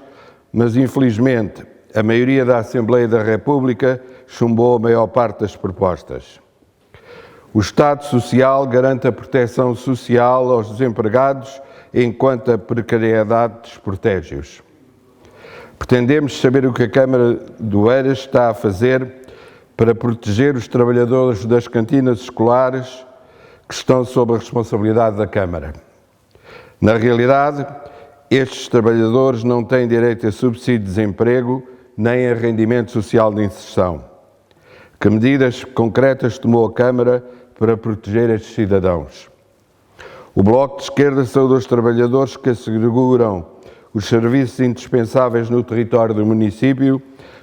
mas infelizmente a maioria da Assembleia da República chumbou a maior parte das propostas. O Estado Social garante a proteção social aos desempregados enquanto a precariedade desprotege-os. Pretendemos saber o que a Câmara de Oeiras está a fazer para proteger os trabalhadores das cantinas escolares que estão sob a responsabilidade da Câmara. Na realidade, estes trabalhadores não têm direito a subsídio de desemprego nem a rendimento social de inserção. Que medidas concretas tomou a Câmara para proteger estes cidadãos? O Bloco de Esquerda saúda os trabalhadores que asseguram os serviços indispensáveis no território do município,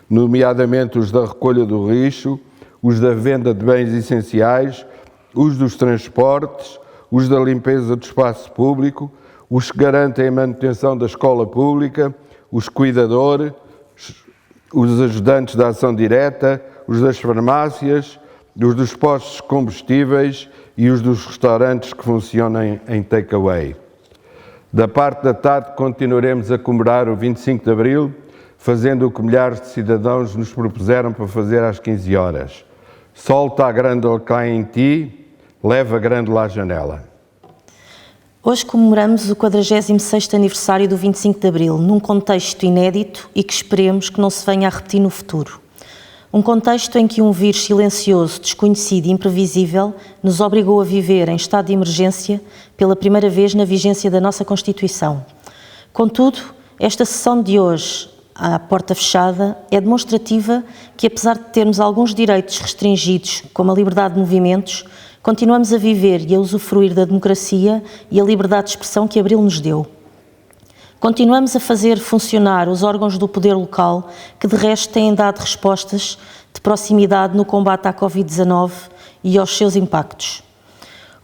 nomeadamente os da recolha do lixo, os da venda de bens essenciais, os dos transportes, os da limpeza do espaço público, os que garantem a manutenção da escola pública, os cuidadores, os ajudantes da ação direta, os das farmácias, os dos postos de combustíveis e os dos restaurantes que funcionam em take-away. Da parte da tarde continuaremos a comemorar o 25 de Abril, fazendo o que milhares de cidadãos nos propuseram para fazer às 15 horas. Solta a grândola cá em ti, leva a grândola à janela. Hoje comemoramos o 46º aniversário do 25 de Abril, num contexto inédito e que esperemos que não se venha a repetir no futuro. Um contexto em que um vírus silencioso, desconhecido e imprevisível nos obrigou a viver em estado de emergência pela primeira vez na vigência da nossa Constituição. Contudo, esta sessão de hoje, à porta fechada, é demonstrativa que, apesar de termos alguns direitos restringidos, como a liberdade de movimentos, continuamos a viver e a usufruir da democracia e a liberdade de expressão que Abril nos deu. Continuamos a fazer funcionar os órgãos do poder local, que de resto têm dado respostas de proximidade no combate à Covid-19 e aos seus impactos.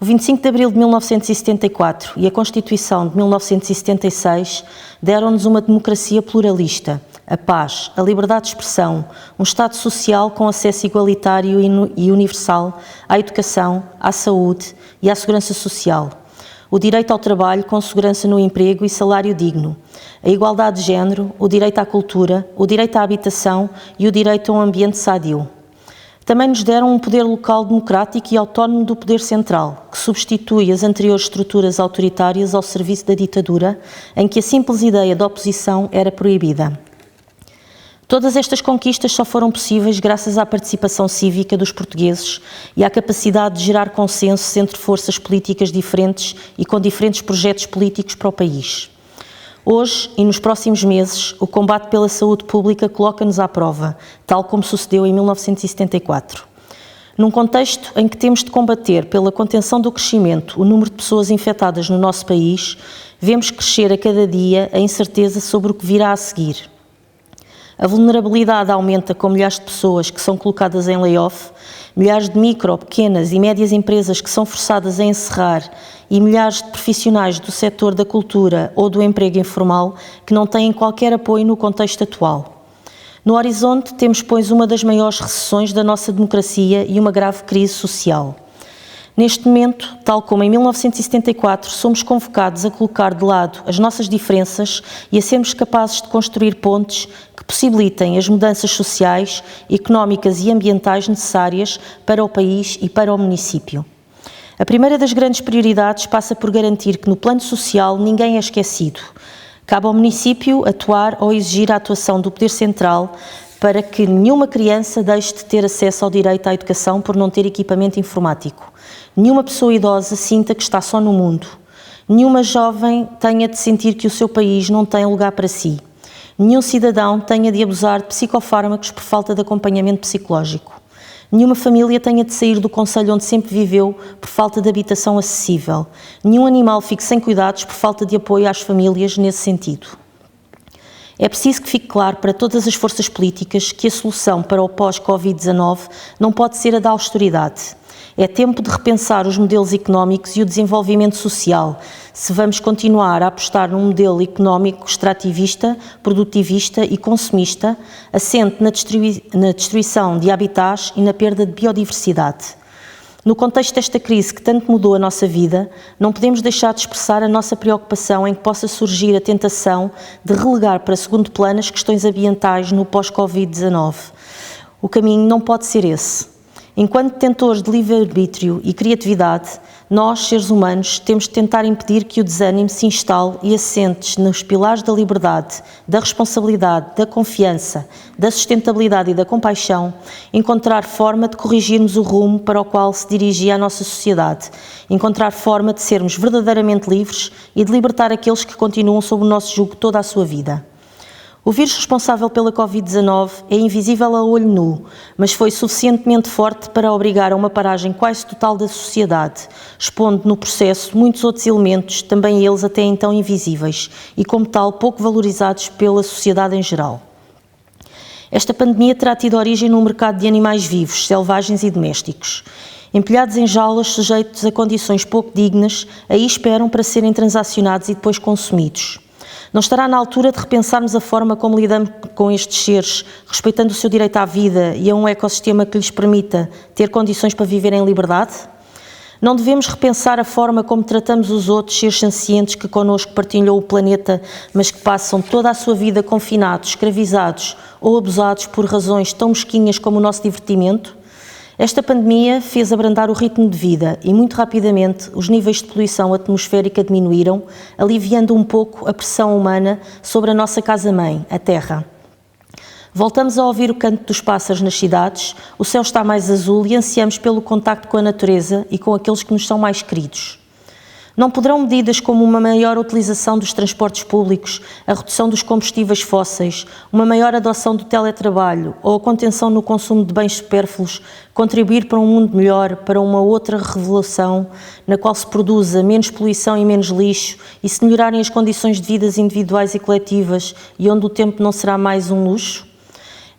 O 25 de Abril de 1974 e a Constituição de 1976 deram-nos uma democracia pluralista, a paz, a liberdade de expressão, um Estado social com acesso igualitário e universal à educação, à saúde e à segurança social, o direito ao trabalho com segurança no emprego e salário digno, a igualdade de género, o direito à cultura, o direito à habitação e o direito a um ambiente sadio. Também nos deram um poder local democrático e autónomo do poder central, que substitui as anteriores estruturas autoritárias ao serviço da ditadura, em que a simples ideia de oposição era proibida. Todas estas conquistas só foram possíveis graças à participação cívica dos portugueses e à capacidade de gerar consensos entre forças políticas diferentes e com diferentes projetos políticos para o país. Hoje e nos próximos meses, o combate pela saúde pública coloca-nos à prova, tal como sucedeu em 1974. Num contexto em que temos de combater pela contenção do crescimento o número de pessoas infectadas no nosso país, vemos crescer a cada dia a incerteza sobre o que virá a seguir. A vulnerabilidade aumenta com milhares de pessoas que são colocadas em layoff, milhares de micro, pequenas e médias empresas que são forçadas a encerrar e milhares de profissionais do setor da cultura ou do emprego informal que não têm qualquer apoio no contexto atual. No horizonte temos, pois, uma das maiores recessões da nossa democracia e uma grave crise social. Neste momento, tal como em 1974, somos convocados a colocar de lado as nossas diferenças e a sermos capazes de construir pontes que possibilitem as mudanças sociais, económicas e ambientais necessárias para o país e para o município. A primeira das grandes prioridades passa por garantir que no plano social ninguém é esquecido. Cabe ao município atuar ou exigir a atuação do Poder Central para que nenhuma criança deixe de ter acesso ao direito à educação por não ter equipamento informático. Nenhuma pessoa idosa sinta que está só no mundo. Nenhuma jovem tenha de sentir que o seu país não tem lugar para si. Nenhum cidadão tenha de abusar de psicofármacos por falta de acompanhamento psicológico. Nenhuma família tenha de sair do concelho onde sempre viveu por falta de habitação acessível. Nenhum animal fique sem cuidados por falta de apoio às famílias nesse sentido. É preciso que fique claro para todas as forças políticas que a solução para o pós-Covid-19 não pode ser a da austeridade. É tempo de repensar os modelos económicos e o desenvolvimento social, se vamos continuar a apostar num modelo económico extrativista, produtivista e consumista, assente na destruição de habitats e na perda de biodiversidade. No contexto desta crise que tanto mudou a nossa vida, não podemos deixar de expressar a nossa preocupação em que possa surgir a tentação de relegar para segundo plano as questões ambientais no pós-Covid-19. O caminho não pode ser esse. Enquanto detentores de livre-arbítrio e criatividade, nós, seres humanos, temos de tentar impedir que o desânimo se instale e assentes nos pilares da liberdade, da responsabilidade, da confiança, da sustentabilidade e da compaixão, encontrar forma de corrigirmos o rumo para o qual se dirigia a nossa sociedade, encontrar forma de sermos verdadeiramente livres e de libertar aqueles que continuam sob o nosso jugo toda a sua vida. O vírus responsável pela Covid-19 é invisível a olho nu, mas foi suficientemente forte para obrigar a uma paragem quase total da sociedade, expondo no processo muitos outros elementos, também eles até então invisíveis, e como tal pouco valorizados pela sociedade em geral. Esta pandemia terá tido origem num mercado de animais vivos, selvagens e domésticos. Empilhados em jaulas, sujeitos a condições pouco dignas, aí esperam para serem transacionados e depois consumidos. Não estará na altura de repensarmos a forma como lidamos com estes seres, respeitando o seu direito à vida e a um ecossistema que lhes permita ter condições para viver em liberdade? Não devemos repensar a forma como tratamos os outros seres sencientes que connosco partilham o planeta, mas que passam toda a sua vida confinados, escravizados ou abusados por razões tão mesquinhas como o nosso divertimento? Esta pandemia fez abrandar o ritmo de vida e, muito rapidamente, os níveis de poluição atmosférica diminuíram, aliviando um pouco a pressão humana sobre a nossa casa-mãe, a Terra. Voltamos a ouvir o canto dos pássaros nas cidades, o céu está mais azul e ansiamos pelo contacto com a natureza e com aqueles que nos são mais queridos. Não poderão medidas como uma maior utilização dos transportes públicos, a redução dos combustíveis fósseis, uma maior adoção do teletrabalho ou a contenção no consumo de bens supérfluos contribuir para um mundo melhor, para uma outra revolução na qual se produza menos poluição e menos lixo e se melhorarem as condições de vidas individuais e coletivas e onde o tempo não será mais um luxo?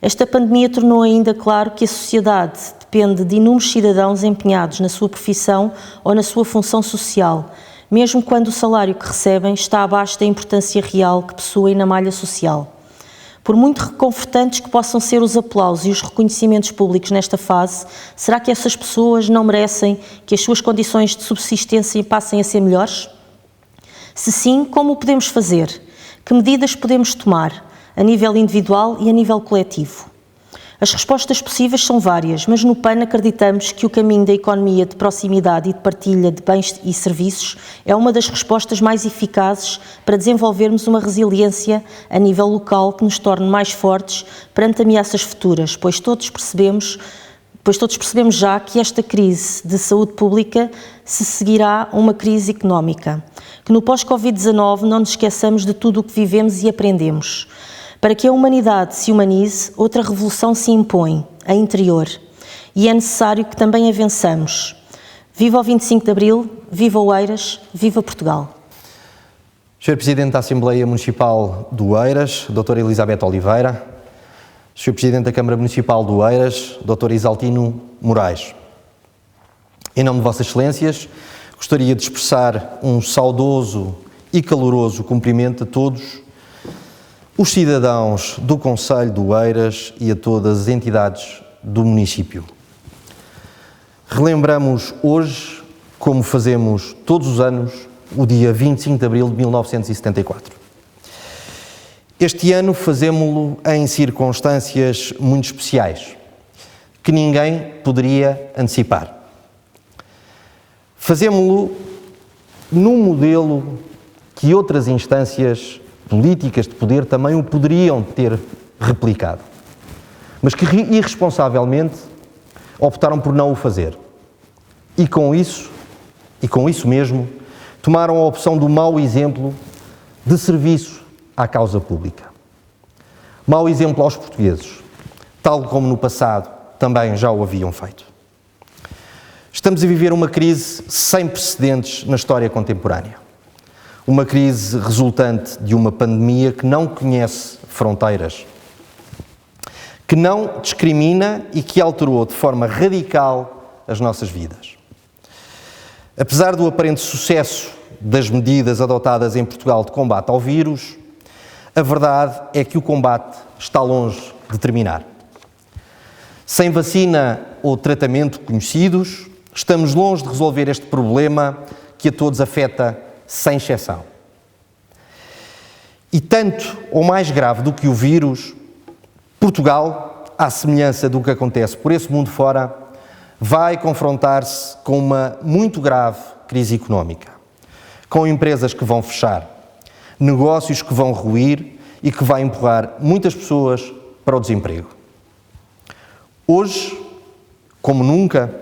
Esta pandemia tornou ainda claro que a sociedade depende de inúmeros cidadãos empenhados na sua profissão ou na sua função social, mesmo quando o salário que recebem está abaixo da importância real que possuem na malha social. Por muito reconfortantes que possam ser os aplausos e os reconhecimentos públicos nesta fase, será que essas pessoas não merecem que as suas condições de subsistência passem a ser melhores? Se sim, como o podemos fazer? Que medidas podemos tomar, a nível individual e a nível coletivo? As respostas possíveis são várias, mas no PAN acreditamos que o caminho da economia de proximidade e de partilha de bens e serviços é uma das respostas mais eficazes para desenvolvermos uma resiliência a nível local que nos torne mais fortes perante ameaças futuras, pois todos percebemos já que esta crise de saúde pública se seguirá a uma crise económica, que no pós-Covid-19 não nos esqueçamos de tudo o que vivemos e aprendemos. Para que a humanidade se humanize, outra revolução se impõe, a interior. e é necessário que também a vençamos. Viva o 25 de Abril, viva Oeiras, viva Portugal. Sr. Presidente da Assembleia Municipal de Oeiras, Dra. Elizabeth Oliveira, Sr. Presidente da Câmara Municipal de Oeiras, Dr. Isaltino Moraes. Em nome de Vossas Excelências, gostaria de expressar um saudoso e caloroso cumprimento a todos os cidadãos do Concelho de Oeiras e a todas as entidades do município. Relembramos hoje, como fazemos todos os anos, o dia 25 de abril de 1974. Este ano fazemo-lo em circunstâncias muito especiais, que ninguém poderia antecipar. Fazemo-lo num modelo que outras instâncias políticas de poder também o poderiam ter replicado, mas que irresponsavelmente optaram por não o fazer. E com isso mesmo, tomaram a opção do mau exemplo de serviço à causa pública. Mau exemplo aos portugueses, tal como no passado também já o haviam feito. Estamos a viver uma crise sem precedentes na história contemporânea. Uma crise resultante de uma pandemia que não conhece fronteiras, que não discrimina e que alterou de forma radical as nossas vidas. Apesar do aparente sucesso das medidas adotadas em Portugal de combate ao vírus, a verdade é que o combate está longe de terminar. Sem vacina ou tratamento conhecidos, estamos longe de resolver este problema que a todos afeta sem exceção. E tanto ou mais grave do que o vírus, Portugal, à semelhança do que acontece por esse mundo fora, vai confrontar-se com uma muito grave crise económica, com empresas que vão fechar, negócios que vão ruir e que vai empurrar muitas pessoas para o desemprego. Hoje, como nunca,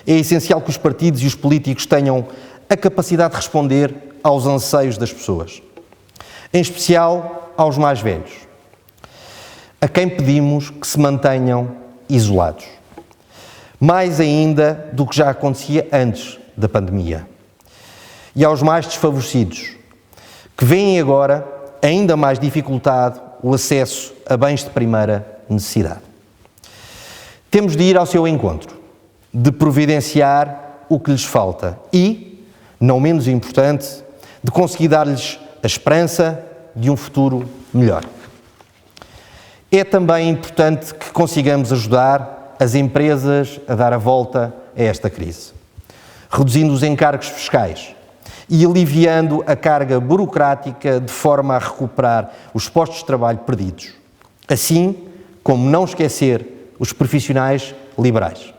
é essencial que os partidos e os políticos tenham a capacidade de responder aos anseios das pessoas, em especial aos mais velhos, a quem pedimos que se mantenham isolados, mais ainda do que já acontecia antes da pandemia, e aos mais desfavorecidos, que veem agora ainda mais dificultado o acesso a bens de primeira necessidade. Temos de ir ao seu encontro, de providenciar o que lhes falta e, não menos importante, de conseguir dar-lhes a esperança de um futuro melhor. É também importante que consigamos ajudar as empresas a dar a volta a esta crise, reduzindo os encargos fiscais e aliviando a carga burocrática de forma a recuperar os postos de trabalho perdidos, assim como não esquecer os profissionais liberais,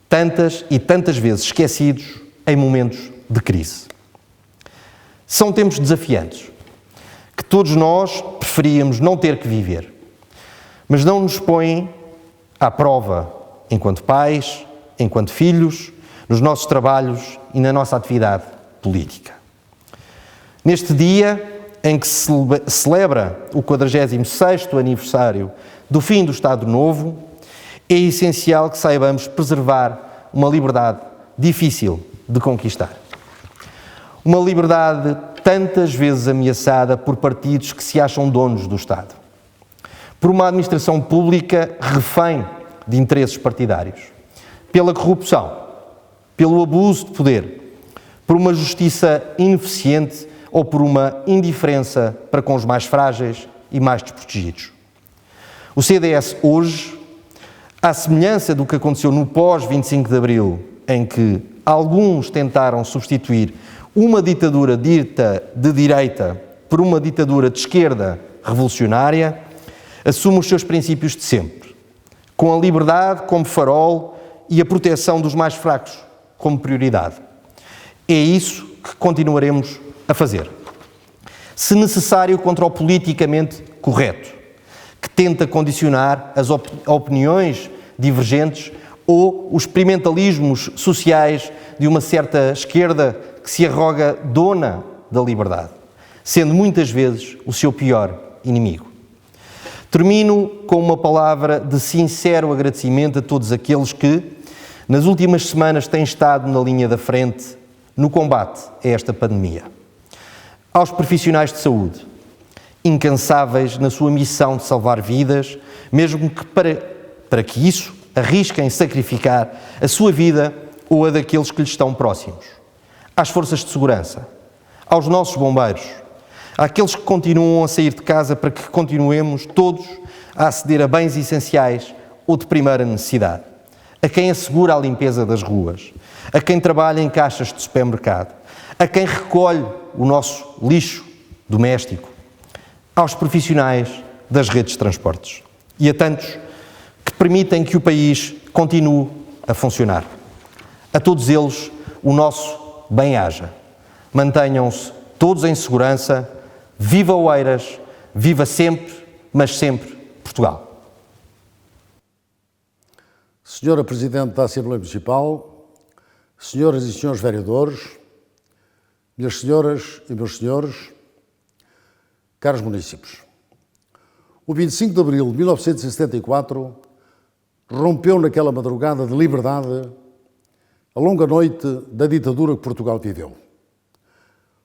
tantas e tantas vezes esquecidos em momentos de crise. São tempos desafiantes, que todos nós preferíamos não ter que viver, mas não nos põem à prova enquanto pais, enquanto filhos, nos nossos trabalhos e na nossa atividade política. Neste dia em que se celebra o 46º aniversário do fim do Estado Novo, é essencial que saibamos preservar uma liberdade difícil de conquistar. Uma liberdade tantas vezes ameaçada por partidos que se acham donos do Estado, por uma administração pública refém de interesses partidários, pela corrupção, pelo abuso de poder, por uma justiça ineficiente ou por uma indiferença para com os mais frágeis e mais desprotegidos. O CDS hoje, à semelhança do que aconteceu no pós-25 de Abril, em que alguns tentaram substituir uma ditadura dita de direita por uma ditadura de esquerda revolucionária, assume os seus princípios de sempre, com a liberdade como farol e a proteção dos mais fracos como prioridade. É isso que continuaremos a fazer. Se necessário, contra o politicamente correto, que tenta condicionar as opiniões divergentes ou os experimentalismos sociais de uma certa esquerda que se arroga dona da liberdade, sendo muitas vezes o seu pior inimigo. Termino com uma palavra de sincero agradecimento a todos aqueles que, nas últimas semanas, têm estado na linha da frente no combate a esta pandemia. Aos profissionais de saúde, incansáveis na sua missão de salvar vidas, mesmo que para que isso arrisquem sacrificar a sua vida ou a daqueles que lhes estão próximos. Às forças de segurança, aos nossos bombeiros, àqueles que continuam a sair de casa para que continuemos todos a aceder a bens essenciais ou de primeira necessidade, a quem assegura a limpeza das ruas, a quem trabalha em caixas de supermercado, a quem recolhe o nosso lixo doméstico, aos profissionais das redes de transportes e a tantos que permitem que o país continue a funcionar. A todos eles, o nosso bem-aja. Mantenham-se todos em segurança. Viva Oeiras, viva sempre, mas sempre Portugal. Senhora Presidente da Assembleia Municipal, senhoras e senhores vereadores, minhas senhoras e meus senhores, caros munícipes, o 25 de abril de 1974 rompeu naquela madrugada de liberdade a longa noite da ditadura que Portugal viveu.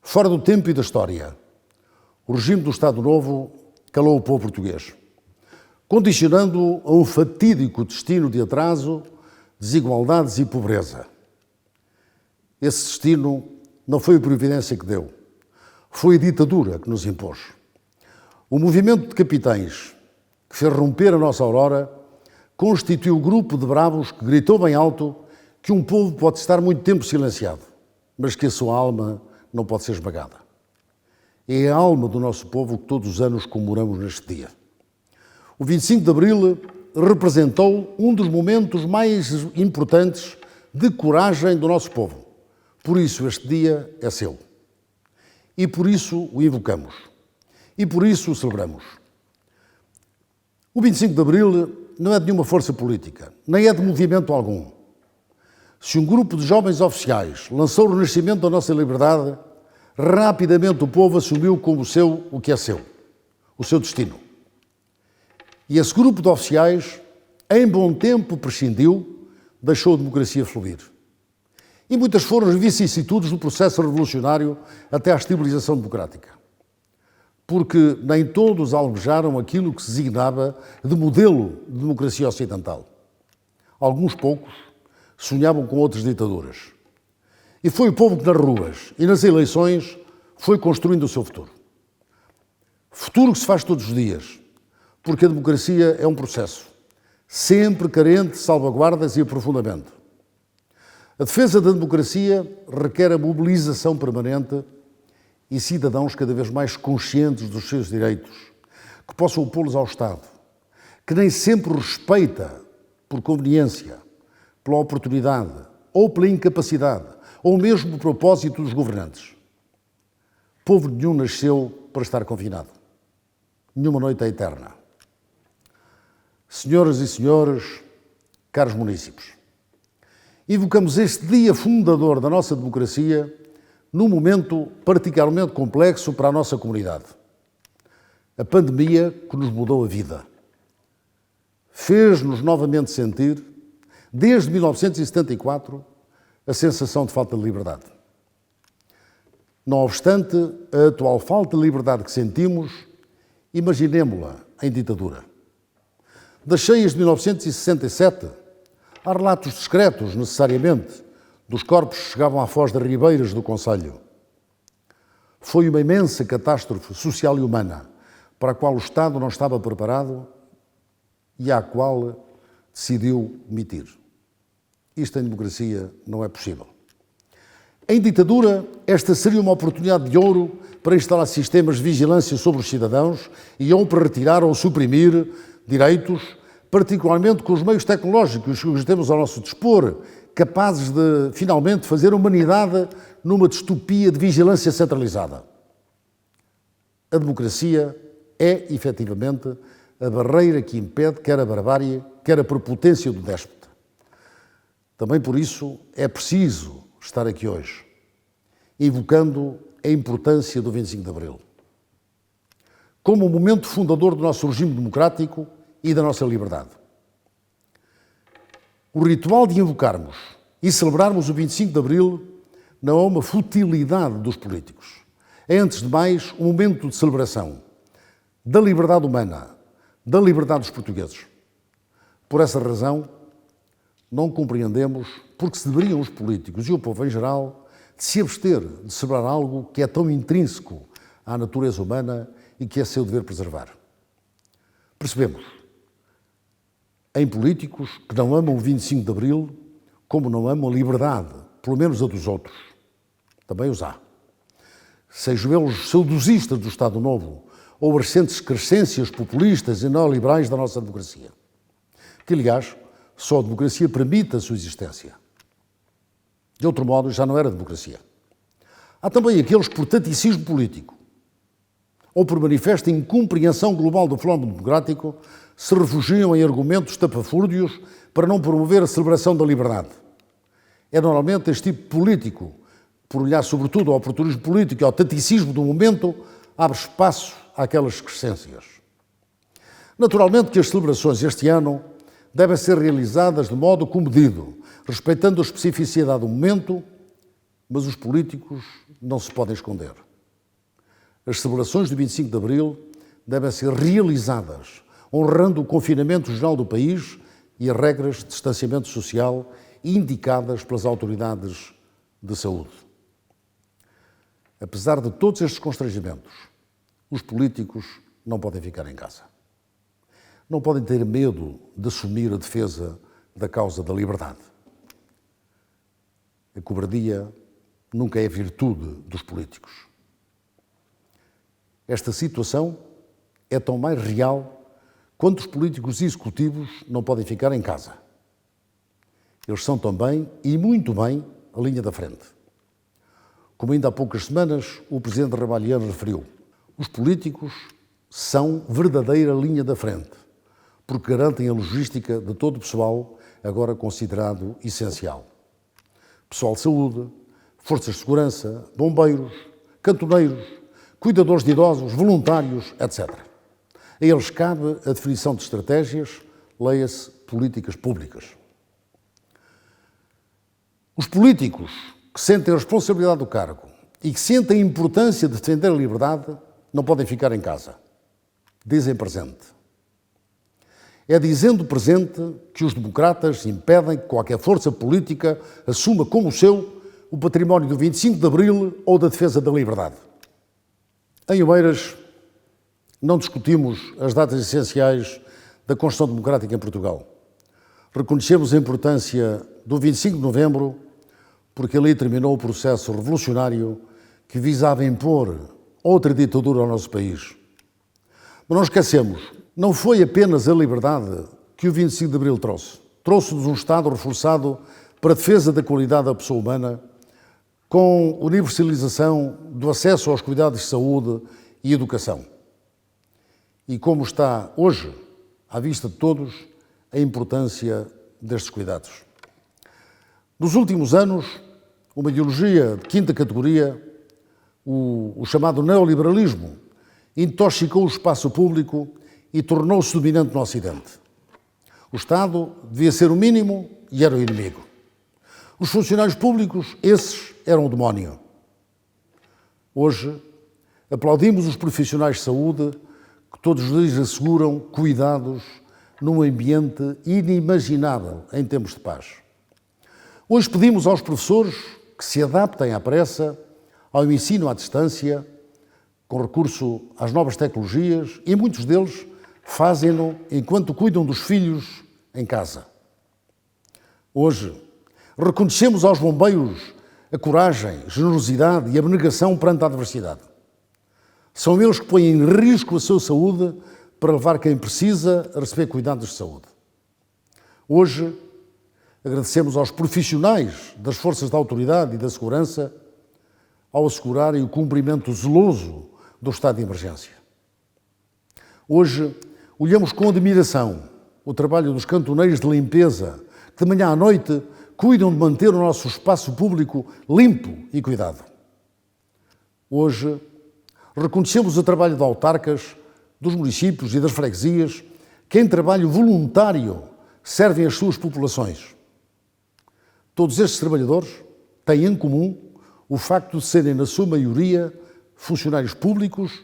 Fora do tempo e da história, o regime do Estado Novo calou o povo português, condicionando-o a um fatídico destino de atraso, desigualdades e pobreza. Esse destino não foi a providência que deu, foi a ditadura que nos impôs. O movimento de capitães que fez romper a nossa aurora constituiu o grupo de bravos que gritou bem alto que um povo pode estar muito tempo silenciado, mas que a sua alma não pode ser esmagada. É a alma do nosso povo que todos os anos comemoramos neste dia. O 25 de Abril representou um dos momentos mais importantes de coragem do nosso povo. Por isso este dia é seu. E por isso o invocamos. E por isso o celebramos. O 25 de Abril não é de nenhuma força política, nem é de movimento algum. Se um grupo de jovens oficiais lançou o renascimento da nossa liberdade, rapidamente o povo assumiu como seu o que é seu, o seu destino. E esse grupo de oficiais, em bom tempo, prescindiu, deixou a democracia fluir. E muitas foram as vicissitudes do processo revolucionário até à estabilização democrática. Porque nem todos almejaram aquilo que se designava de modelo de democracia ocidental. Alguns poucos sonhavam com outras ditaduras. E foi o povo que nas ruas e nas eleições foi construindo o seu futuro. Futuro que se faz todos os dias, porque a democracia é um processo, sempre carente de salvaguardas e aprofundamento. A defesa da democracia requer a mobilização permanente e cidadãos cada vez mais conscientes dos seus direitos, que possam opô-los ao Estado, que nem sempre respeita por conveniência, pela oportunidade ou pela incapacidade, ou mesmo por propósito dos governantes. Povo nenhum nasceu para estar confinado. Nenhuma noite é eterna. Senhoras e senhores, caros munícipes, invocamos este dia fundador da nossa democracia num momento particularmente complexo para a nossa comunidade. A pandemia que nos mudou a vida. Fez-nos novamente sentir, desde 1974, a sensação de falta de liberdade. Não obstante a atual falta de liberdade que sentimos, imaginemo-la em ditadura. Das cheias de 1967, há relatos discretos, necessariamente, dos corpos que chegavam à foz das ribeiras do concelho. Foi uma imensa catástrofe social e humana, para a qual o Estado não estava preparado e à qual decidiu omitir. Isto em democracia não é possível. Em ditadura, esta seria uma oportunidade de ouro para instalar sistemas de vigilância sobre os cidadãos e ou para retirar ou suprimir direitos, particularmente com os meios tecnológicos que hoje temos ao nosso dispor, capazes de, finalmente, fazer a humanidade numa distopia de vigilância centralizada. A democracia é, efetivamente, a barreira que impede quer a barbárie, quer a prepotência do déspota. Também por isso é preciso estar aqui hoje, invocando a importância do 25 de Abril. como um momento fundador do nosso regime democrático e da nossa liberdade. O ritual de invocarmos e celebrarmos o 25 de Abril não é uma futilidade dos políticos. É, antes de mais, um momento de celebração da liberdade humana, da liberdade dos portugueses. Por essa razão, não compreendemos porque se deveriam os políticos e o povo em geral de se abster de celebrar algo que é tão intrínseco à natureza humana e que é seu dever preservar. Percebemos em políticos que não amam o 25 de Abril como não amam a liberdade, pelo menos a dos outros. Também os há. Sejam eles saudosistas do Estado Novo ou as recentes crescências populistas e neoliberais da nossa democracia. Que, aliás, só a democracia permite a sua existência. De outro modo, já não era democracia. Há também aqueles que, por taticismo político ou por manifesta incompreensão global do fenómeno democrático, se refugiam em argumentos tapafúrdios para não promover a celebração da liberdade. É normalmente este tipo político, por olhar sobretudo ao oportunismo político e ao taticismo do momento, abre espaço àquelas crescências. Naturalmente que as celebrações este ano devem ser realizadas de modo comedido, respeitando a especificidade do momento, mas os políticos não se podem esconder. As celebrações do 25 de Abril devem ser realizadas honrando o confinamento geral do país e as regras de distanciamento social indicadas pelas autoridades de saúde. Apesar de todos estes constrangimentos, os políticos não podem ficar em casa. Não podem ter medo de assumir a defesa da causa da liberdade. A cobardia nunca é virtude dos políticos. Esta situação é tão mais real quanto os políticos executivos não podem ficar em casa. Eles são também, e muito bem, a linha da frente. Como ainda há poucas semanas o Presidente Ramalhiano referiu, os políticos são verdadeira linha da frente, porque garantem a logística de todo o pessoal agora considerado essencial. Pessoal de saúde, forças de segurança, bombeiros, cantoneiros, cuidadores de idosos, voluntários, etc. A eles cabe a definição de estratégias, leia-se políticas públicas. Os políticos que sentem a responsabilidade do cargo e que sentem a importância de defender a liberdade não podem ficar em casa. Dizem presente. É dizendo presente que os democratas impedem que qualquer força política assuma como seu o património do 25 de Abril ou da defesa da liberdade. Em Oeiras, não discutimos as datas essenciais da construção democrática em Portugal. Reconhecemos a importância do 25 de novembro porque ali terminou o processo revolucionário que visava impor outra ditadura ao nosso país. Mas não esquecemos, não foi apenas a liberdade que o 25 de Abril trouxe. Trouxe-nos um Estado reforçado para a defesa da qualidade da pessoa humana, com universalização do acesso aos cuidados de saúde e educação. E como está hoje, à vista de todos, a importância destes cuidados. Nos últimos anos, uma ideologia de quinta categoria, o chamado neoliberalismo, intoxicou o espaço público e tornou-se dominante no Ocidente. O Estado devia ser o mínimo e era o inimigo. Os funcionários públicos, esses eram o demónio. Hoje, aplaudimos os profissionais de saúde que todos os dias asseguram cuidados num ambiente inimaginável em tempos de paz. Hoje pedimos aos professores que se adaptem à pressa ao ensino à distância, com recurso às novas tecnologias, e muitos deles fazem-no enquanto cuidam dos filhos em casa. Hoje, reconhecemos aos bombeiros a coragem, generosidade e abnegação perante a adversidade. São eles que põem em risco a sua saúde para levar quem precisa a receber cuidados de saúde. Hoje, agradecemos aos profissionais das forças da autoridade e da segurança ao assegurarem o cumprimento zeloso do estado de emergência. Hoje, olhamos com admiração o trabalho dos cantoneiros de limpeza que de manhã à noite cuidam de manter o nosso espaço público limpo e cuidado. Hoje, reconhecemos o trabalho de autarcas dos municípios e das freguesias que em trabalho voluntário servem as suas populações. Todos estes trabalhadores têm em comum o facto de serem, na sua maioria, funcionários públicos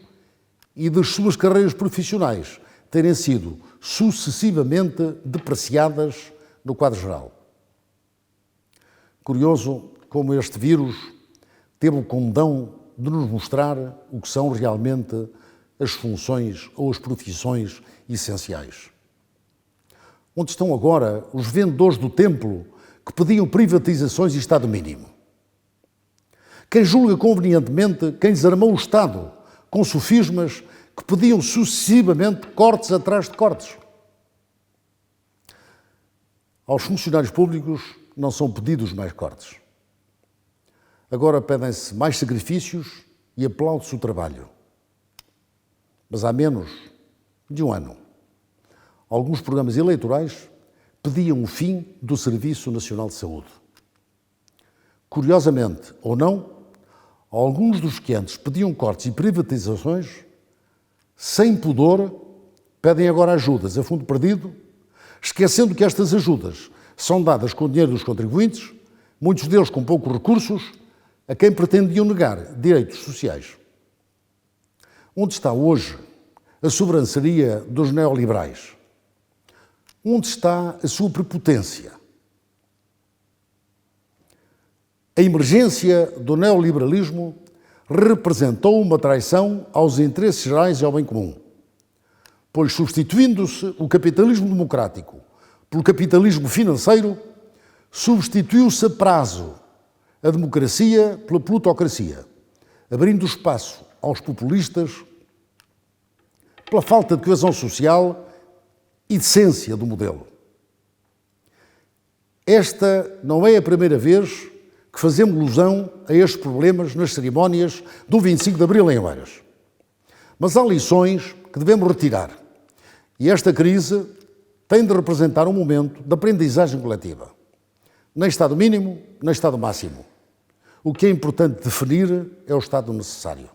e das suas carreiras profissionais terem sido sucessivamente depreciadas no quadro geral. Curioso como este vírus teve o condão de nos mostrar o que são realmente as funções ou as profissões essenciais. Onde estão agora os vendedores do templo que pediam privatizações e Estado mínimo? Quem julga convenientemente quem desarmou o Estado com sofismas que pediam sucessivamente cortes atrás de cortes? Aos funcionários públicos não são pedidos mais cortes. Agora pedem-se mais sacrifícios e aplaude-se o trabalho. Mas há menos de um ano, alguns programas eleitorais pediam o fim do Serviço Nacional de Saúde. Curiosamente, ou não, alguns dos que antes pediam cortes e privatizações, sem pudor, pedem agora ajudas a fundo perdido, esquecendo que estas ajudas são dadas com o dinheiro dos contribuintes, muitos deles com poucos recursos, a quem pretendiam negar direitos sociais. Onde está hoje a sobranceria dos neoliberais? Onde está a sua prepotência? A emergência do neoliberalismo representou uma traição aos interesses gerais e ao bem comum, pois substituindo-se o capitalismo democrático pelo capitalismo financeiro, substituiu-se a prazo a democracia pela plutocracia, abrindo espaço aos populistas pela falta de coesão social e decência do modelo. Esta não é a primeira vez que fazemos alusão a estes problemas nas cerimónias do 25 de Abril em Oeiras. Mas há lições que devemos retirar. E esta crise tem de representar um momento de aprendizagem coletiva. Nem estado mínimo, nem estado máximo. O que é importante definir é o estado necessário.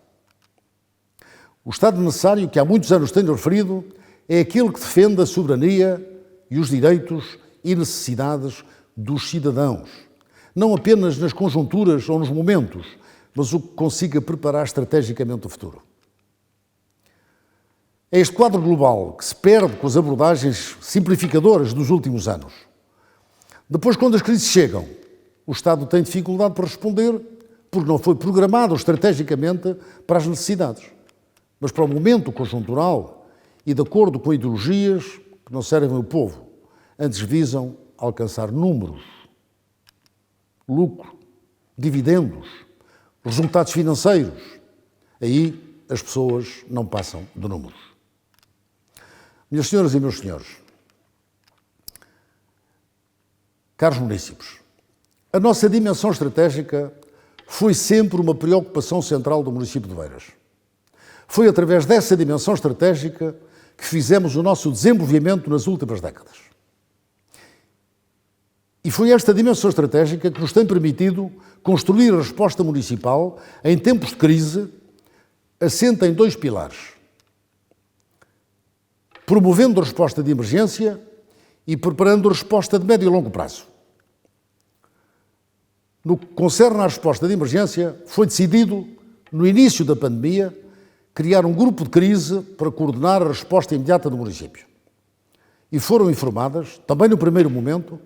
O estado necessário, que há muitos anos tenho referido, é aquele que defende a soberania e os direitos e necessidades dos cidadãos. Não apenas nas conjunturas ou nos momentos, mas o que consiga preparar estrategicamente o futuro. É este quadro global que se perde com as abordagens simplificadoras dos últimos anos. Depois, quando as crises chegam, o Estado tem dificuldade para responder porque não foi programado estrategicamente para as necessidades, mas para o momento conjuntural e de acordo com ideologias que não servem ao povo, antes visam alcançar números, lucro, dividendos, resultados financeiros. Aí as pessoas não passam de números. Minhas senhoras e meus senhores, caros munícipes, a nossa dimensão estratégica foi sempre uma preocupação central do município de Oeiras. Foi através dessa dimensão estratégica que fizemos o nosso desenvolvimento nas últimas décadas. E foi esta dimensão estratégica que nos tem permitido construir a resposta municipal em tempos de crise, assenta em dois pilares: promovendo a resposta de emergência e preparando a resposta de médio e longo prazo. No que concerne à resposta de emergência, foi decidido, no início da pandemia, criar um grupo de crise para coordenar a resposta imediata do município. E foram informadas, também no primeiro momento,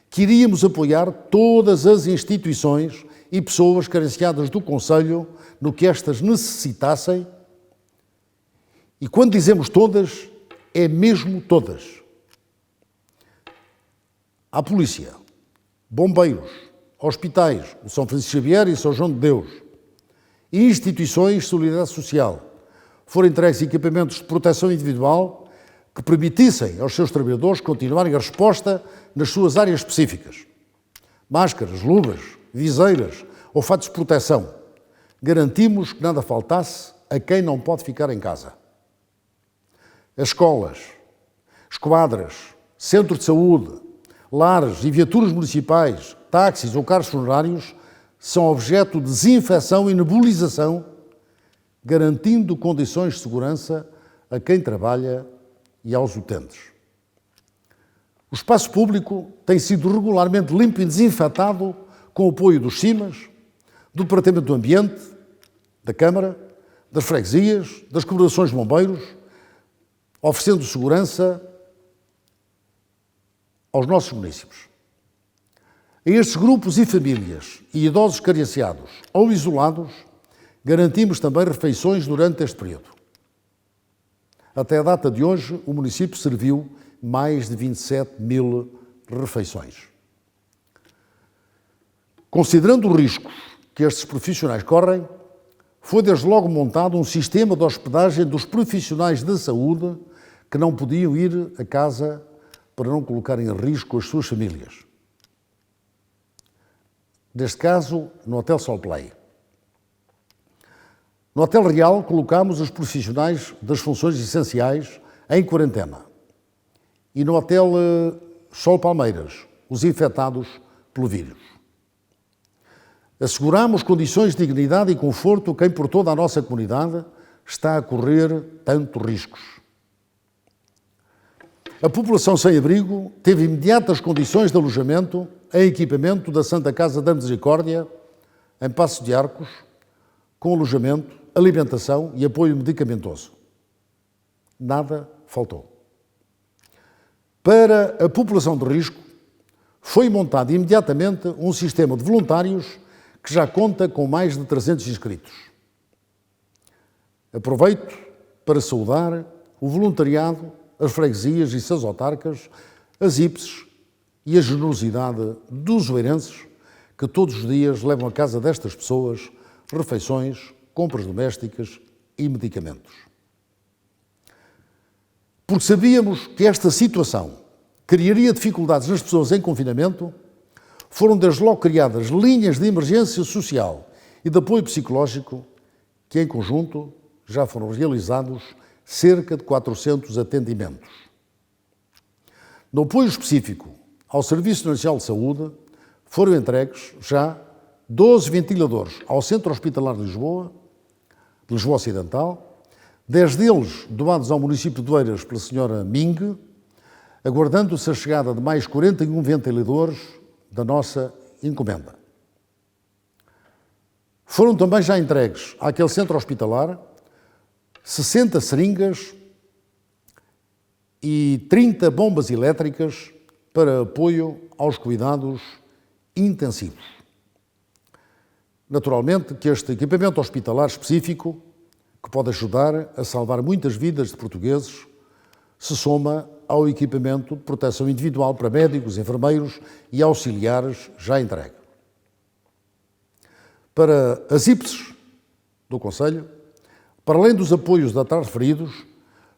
que iríamos apoiar todas as instituições e pessoas carenciadas do Conselho no que estas necessitassem. E quando dizemos todas, é mesmo todas. A polícia, bombeiros, hospitais, o São Francisco Xavier e São João de Deus, e instituições de solidariedade social, foram entregues equipamentos de proteção individual que permitissem aos seus trabalhadores continuarem a resposta nas suas áreas específicas. Máscaras, luvas, viseiras ou fatos de proteção. Garantimos que nada faltasse a quem não pode ficar em casa. As escolas, esquadras, centros de saúde, lares e viaturas municipais, táxis ou carros funerários são objeto de desinfecção e nebulização, garantindo condições de segurança a quem trabalha e aos utentes. O espaço público tem sido regularmente limpo e desinfetado com o apoio dos CIMAS, do Departamento do Ambiente, da Câmara, das freguesias, das corporações de bombeiros, oferecendo segurança aos nossos municípios. A estes grupos e famílias e idosos carenciados ou isolados, garantimos também refeições durante este período. Até a data de hoje, o município serviu mais de 27 mil refeições. Considerando os riscos que estes profissionais correm, foi desde logo montado um sistema de hospedagem dos profissionais da saúde que não podiam ir a casa para não colocar em risco as suas famílias. Neste caso, no Hotel Sol Play. No Hotel Real, colocámos os profissionais das funções essenciais em quarentena. E no Hotel Sol Palmeiras, os infectados pelo vírus. Assegurámos condições de dignidade e conforto a quem por toda a nossa comunidade está a correr tantos riscos. A população sem abrigo teve imediatas condições de alojamento em equipamento da Santa Casa da Misericórdia, em Paços de Arcos, com alojamento, alimentação e apoio medicamentoso. Nada faltou. Para a população de risco, foi montado imediatamente um sistema de voluntários que já conta com mais de 300 inscritos. Aproveito para saudar o voluntariado, as freguesias e seus autarcas, as IPSES e a generosidade dos oeirenses que todos os dias levam a casa destas pessoas refeições, compras domésticas e medicamentos. Porque sabíamos que esta situação criaria dificuldades nas pessoas em confinamento, foram desde logo criadas linhas de emergência social e de apoio psicológico que, em conjunto, já foram realizados cerca de 400 atendimentos. No apoio específico ao Serviço Nacional de Saúde, foram entregues já 12 ventiladores ao Centro Hospitalar de Lisboa Ocidental, 10 deles doados ao município de Oeiras pela senhora Ming, aguardando-se a chegada de mais 41 ventiladores da nossa encomenda. Foram também já entregues àquele centro hospitalar 60 seringas e 30 bombas elétricas para apoio aos cuidados intensivos. Naturalmente que este equipamento hospitalar específico, que pode ajudar a salvar muitas vidas de portugueses, se soma ao equipamento de proteção individual para médicos, enfermeiros e auxiliares já entregue. Para as IPSES do Conselho, para além dos apoios da TAR referidos,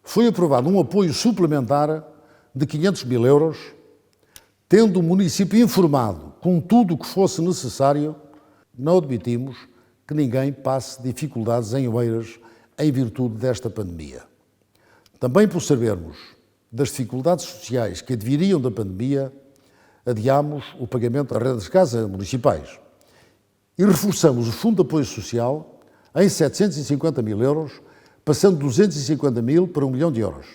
foi aprovado um apoio suplementar de 500 mil euros, tendo o município informado com tudo o que fosse necessário. Não admitimos que ninguém passe dificuldades em Oeiras em virtude desta pandemia. Também por sabermos das dificuldades sociais que adviriam da pandemia, adiámos o pagamento das rendas de casa municipais e reforçamos o Fundo de Apoio Social em 750 mil euros, passando de 250 mil para 1 milhão de euros.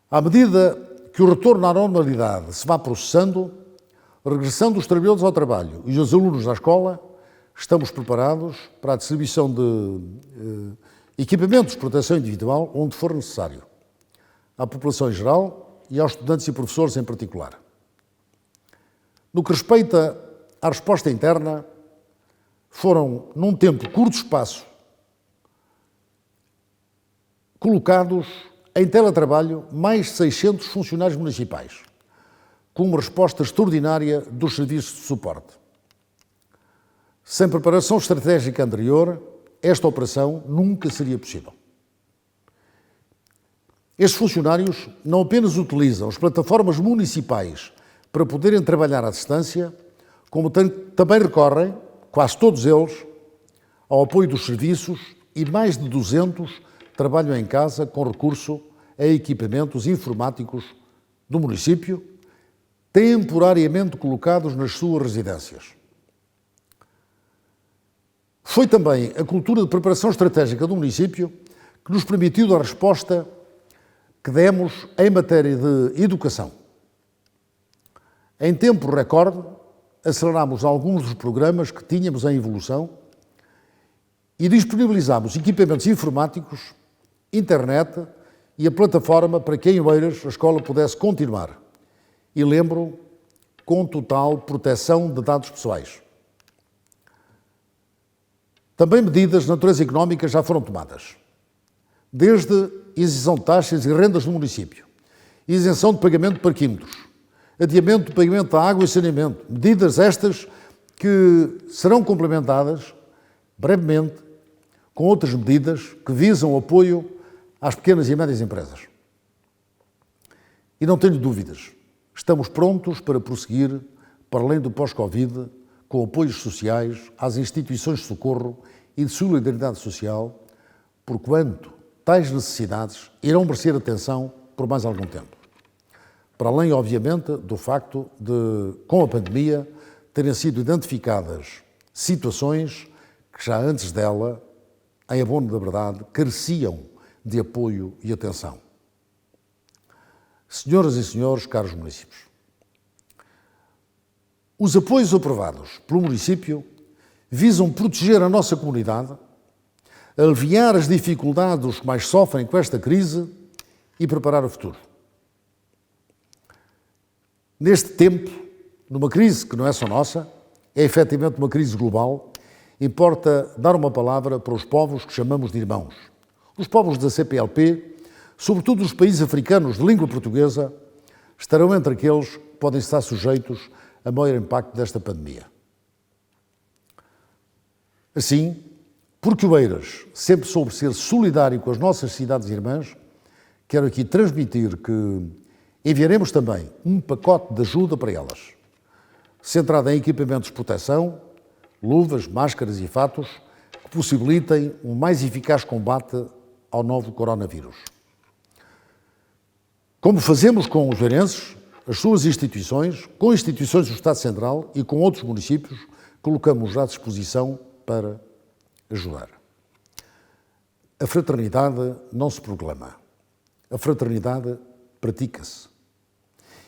À medida que o retorno à normalidade se vá processando, regressando os trabalhadores ao trabalho e os alunos à escola, estamos preparados para a distribuição de equipamentos de proteção individual onde for necessário, à população em geral e aos estudantes e professores em particular. No que respeita à resposta interna, foram, num tempo curto de espaço, colocados em teletrabalho mais de 600 funcionários municipais, com uma resposta extraordinária dos serviços de suporte. Sem preparação estratégica anterior, esta operação nunca seria possível. Estes funcionários não apenas utilizam as plataformas municipais para poderem trabalhar à distância, como também recorrem, quase todos eles, ao apoio dos serviços e mais de 200 trabalham em casa com recurso a equipamentos informáticos do município, temporariamente colocados nas suas residências. Foi também a cultura de preparação estratégica do município que nos permitiu dar a resposta que demos em matéria de educação. Em tempo recorde, aceleramos alguns dos programas que tínhamos em evolução e disponibilizámos equipamentos informáticos, internet e a plataforma para que em Oeiras a escola pudesse continuar. E lembro, com total proteção de dados pessoais. Também medidas de natureza económica já foram tomadas. Desde isenção de taxas e rendas do município, isenção de pagamento de parquímetros, adiamento de pagamento da água e saneamento, medidas estas que serão complementadas brevemente com outras medidas que visam o apoio às pequenas e médias empresas. E não tenho dúvidas, estamos prontos para prosseguir, para além do pós-Covid, com apoios sociais às instituições de socorro e de solidariedade social, porquanto tais necessidades irão merecer atenção por mais algum tempo. Para além, obviamente, do facto de, com a pandemia, terem sido identificadas situações que já antes dela, em abono da verdade, careciam de apoio e atenção. Senhoras e senhores, caros municípios, os apoios aprovados pelo município visam proteger a nossa comunidade, aliviar as dificuldades dos que mais sofrem com esta crise e preparar o futuro. Neste tempo, numa crise que não é só nossa, é efetivamente uma crise global, importa dar uma palavra para os povos que chamamos de irmãos. Os povos da CPLP, sobretudo os países africanos de língua portuguesa, estarão entre aqueles que podem estar sujeitos a maior impacto desta pandemia. Assim, porque o Oeiras sempre soube ser solidário com as nossas cidades irmãs, quero aqui transmitir que enviaremos também um pacote de ajuda para elas, centrado em equipamentos de proteção, luvas, máscaras e fatos, que possibilitem um mais eficaz combate ao novo coronavírus. Como fazemos com os oeirenses, as suas instituições, com instituições do Estado Central e com outros municípios, colocamos à disposição para ajudar. A fraternidade não se proclama. A fraternidade pratica-se.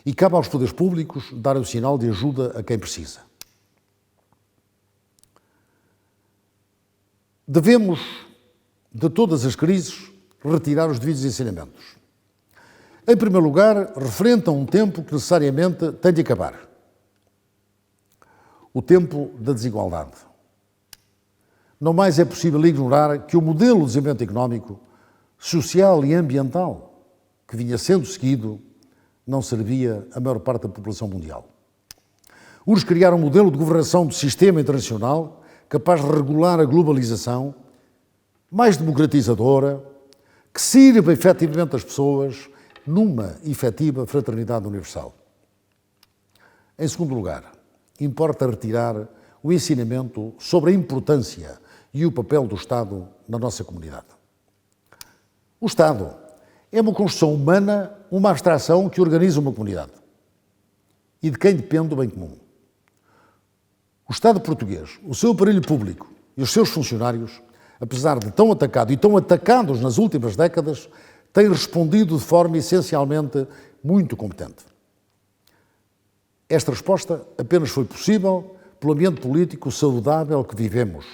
E cabe aos poderes públicos dar o sinal de ajuda a quem precisa. Devemos, de todas as crises, retirar os devidos ensinamentos. Em primeiro lugar, referente a um tempo que necessariamente tem de acabar. O tempo da desigualdade. Não mais é possível ignorar que o modelo de desenvolvimento económico, social e ambiental que vinha sendo seguido não servia à maior parte da população mundial. Urge criar um modelo de governação do sistema internacional capaz de regular a globalização, mais democratizadora, que sirva efetivamente as pessoas numa efetiva fraternidade universal. Em segundo lugar, importa retirar o ensinamento sobre a importância e o papel do Estado na nossa comunidade. O Estado é uma construção humana, uma abstração que organiza uma comunidade e de quem depende o bem comum. O Estado português, o seu aparelho público e os seus funcionários, apesar de tão atacado e tão atacados nas últimas décadas, têm respondido de forma essencialmente muito competente. Esta resposta apenas foi possível pelo ambiente político saudável que vivemos,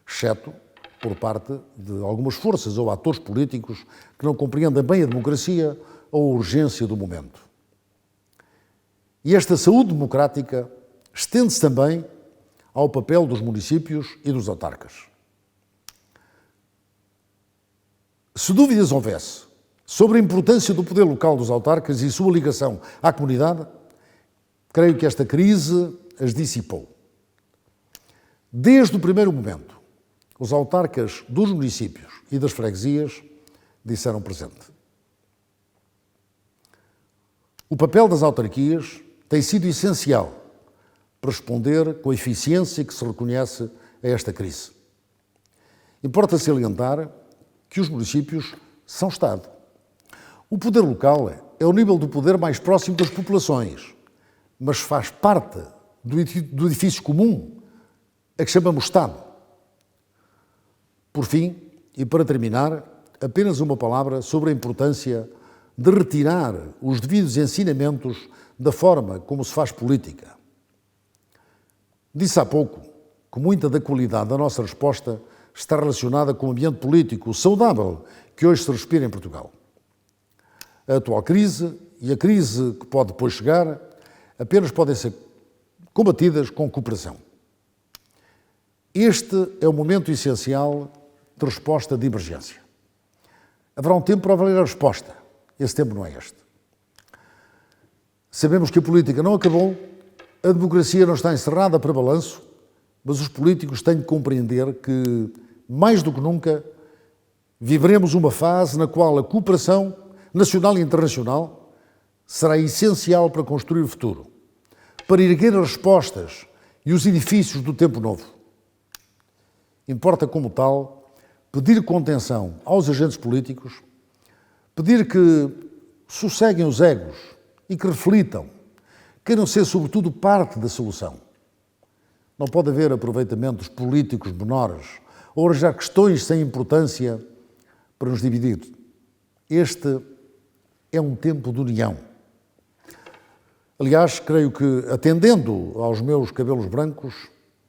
exceto por parte de algumas forças ou atores políticos que não compreendem bem a democracia ou a urgência do momento. E esta saúde democrática estende-se também ao papel dos municípios e dos autarcas. Se dúvidas houvesse sobre a importância do poder local dos autarcas e sua ligação à comunidade, creio que esta crise as dissipou. Desde o primeiro momento, os autarcas dos municípios e das freguesias disseram presente. O papel das autarquias tem sido essencial para responder com a eficiência que se reconhece a esta crise. Importa salientar que os municípios são Estado. O poder local é o nível do poder mais próximo das populações, mas faz parte do edifício comum a que chamamos Estado. Por fim, e para terminar, apenas uma palavra sobre a importância de retirar os devidos ensinamentos da forma como se faz política. Disse há pouco que muita da qualidade da nossa resposta está relacionada com o ambiente político saudável que hoje se respira em Portugal. A atual crise e a crise que pode depois chegar apenas podem ser combatidas com cooperação. Este é o momento essencial de resposta de emergência. Haverá um tempo para avaliar a resposta. Esse tempo não é este. Sabemos que a política não acabou, a democracia não está encerrada para balanço, mas os políticos têm de compreender que, mais do que nunca, viveremos uma fase na qual a cooperação nacional e internacional será essencial para construir o futuro, para erguer as respostas e os edifícios do tempo novo. Importa, como tal, pedir contenção aos agentes políticos, pedir que sosseguem os egos e que reflitam, queiram ser, sobretudo, parte da solução. Não pode haver aproveitamentos políticos menores ou arranjar questões sem importância para nos dividir. Este é um tempo de união. Aliás, creio que, atendendo aos meus cabelos brancos,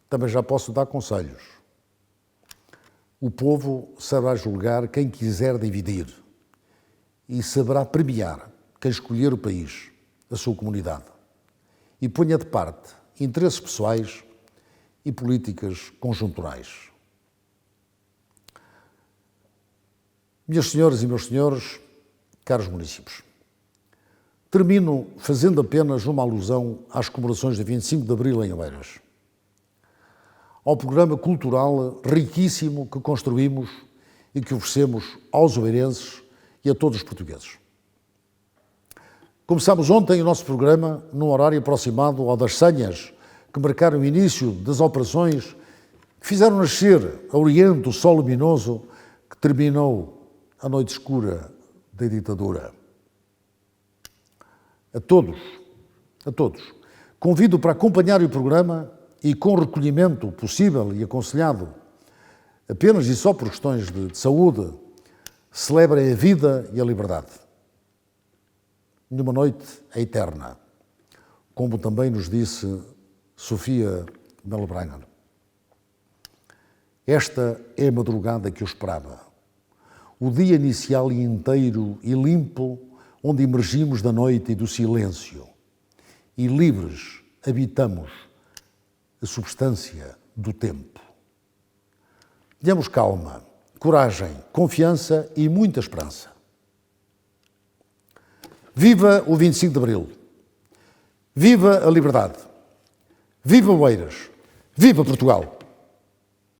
também já posso dar conselhos. O povo saberá julgar quem quiser dividir e saberá premiar quem escolher o país, a sua comunidade, e ponha de parte interesses pessoais e políticas conjunturais. Minhas senhoras e meus senhores, caros municípios, termino fazendo apenas uma alusão às comemorações de 25 de Abril em Oeiras, ao programa cultural riquíssimo que construímos e que oferecemos aos oeirenses e a todos os portugueses. Começámos ontem o nosso programa num horário aproximado ao das senhas que marcaram o início das operações que fizeram nascer a oriente o sol luminoso que terminou a noite escura da ditadura. A todos, convido para acompanhar o programa e com recolhimento possível e aconselhado, apenas e só por questões de saúde, celebrem a vida e a liberdade. Nenhuma noite é eterna, como também nos disse Sofia Melbrenner. Esta é a madrugada que eu esperava, o dia inicial e inteiro e limpo, onde emergimos da noite e do silêncio, e livres habitamos a substância do tempo. Tenhamos calma, coragem, confiança e muita esperança. Viva o 25 de Abril! Viva a liberdade! Viva Oeiras! Viva Portugal!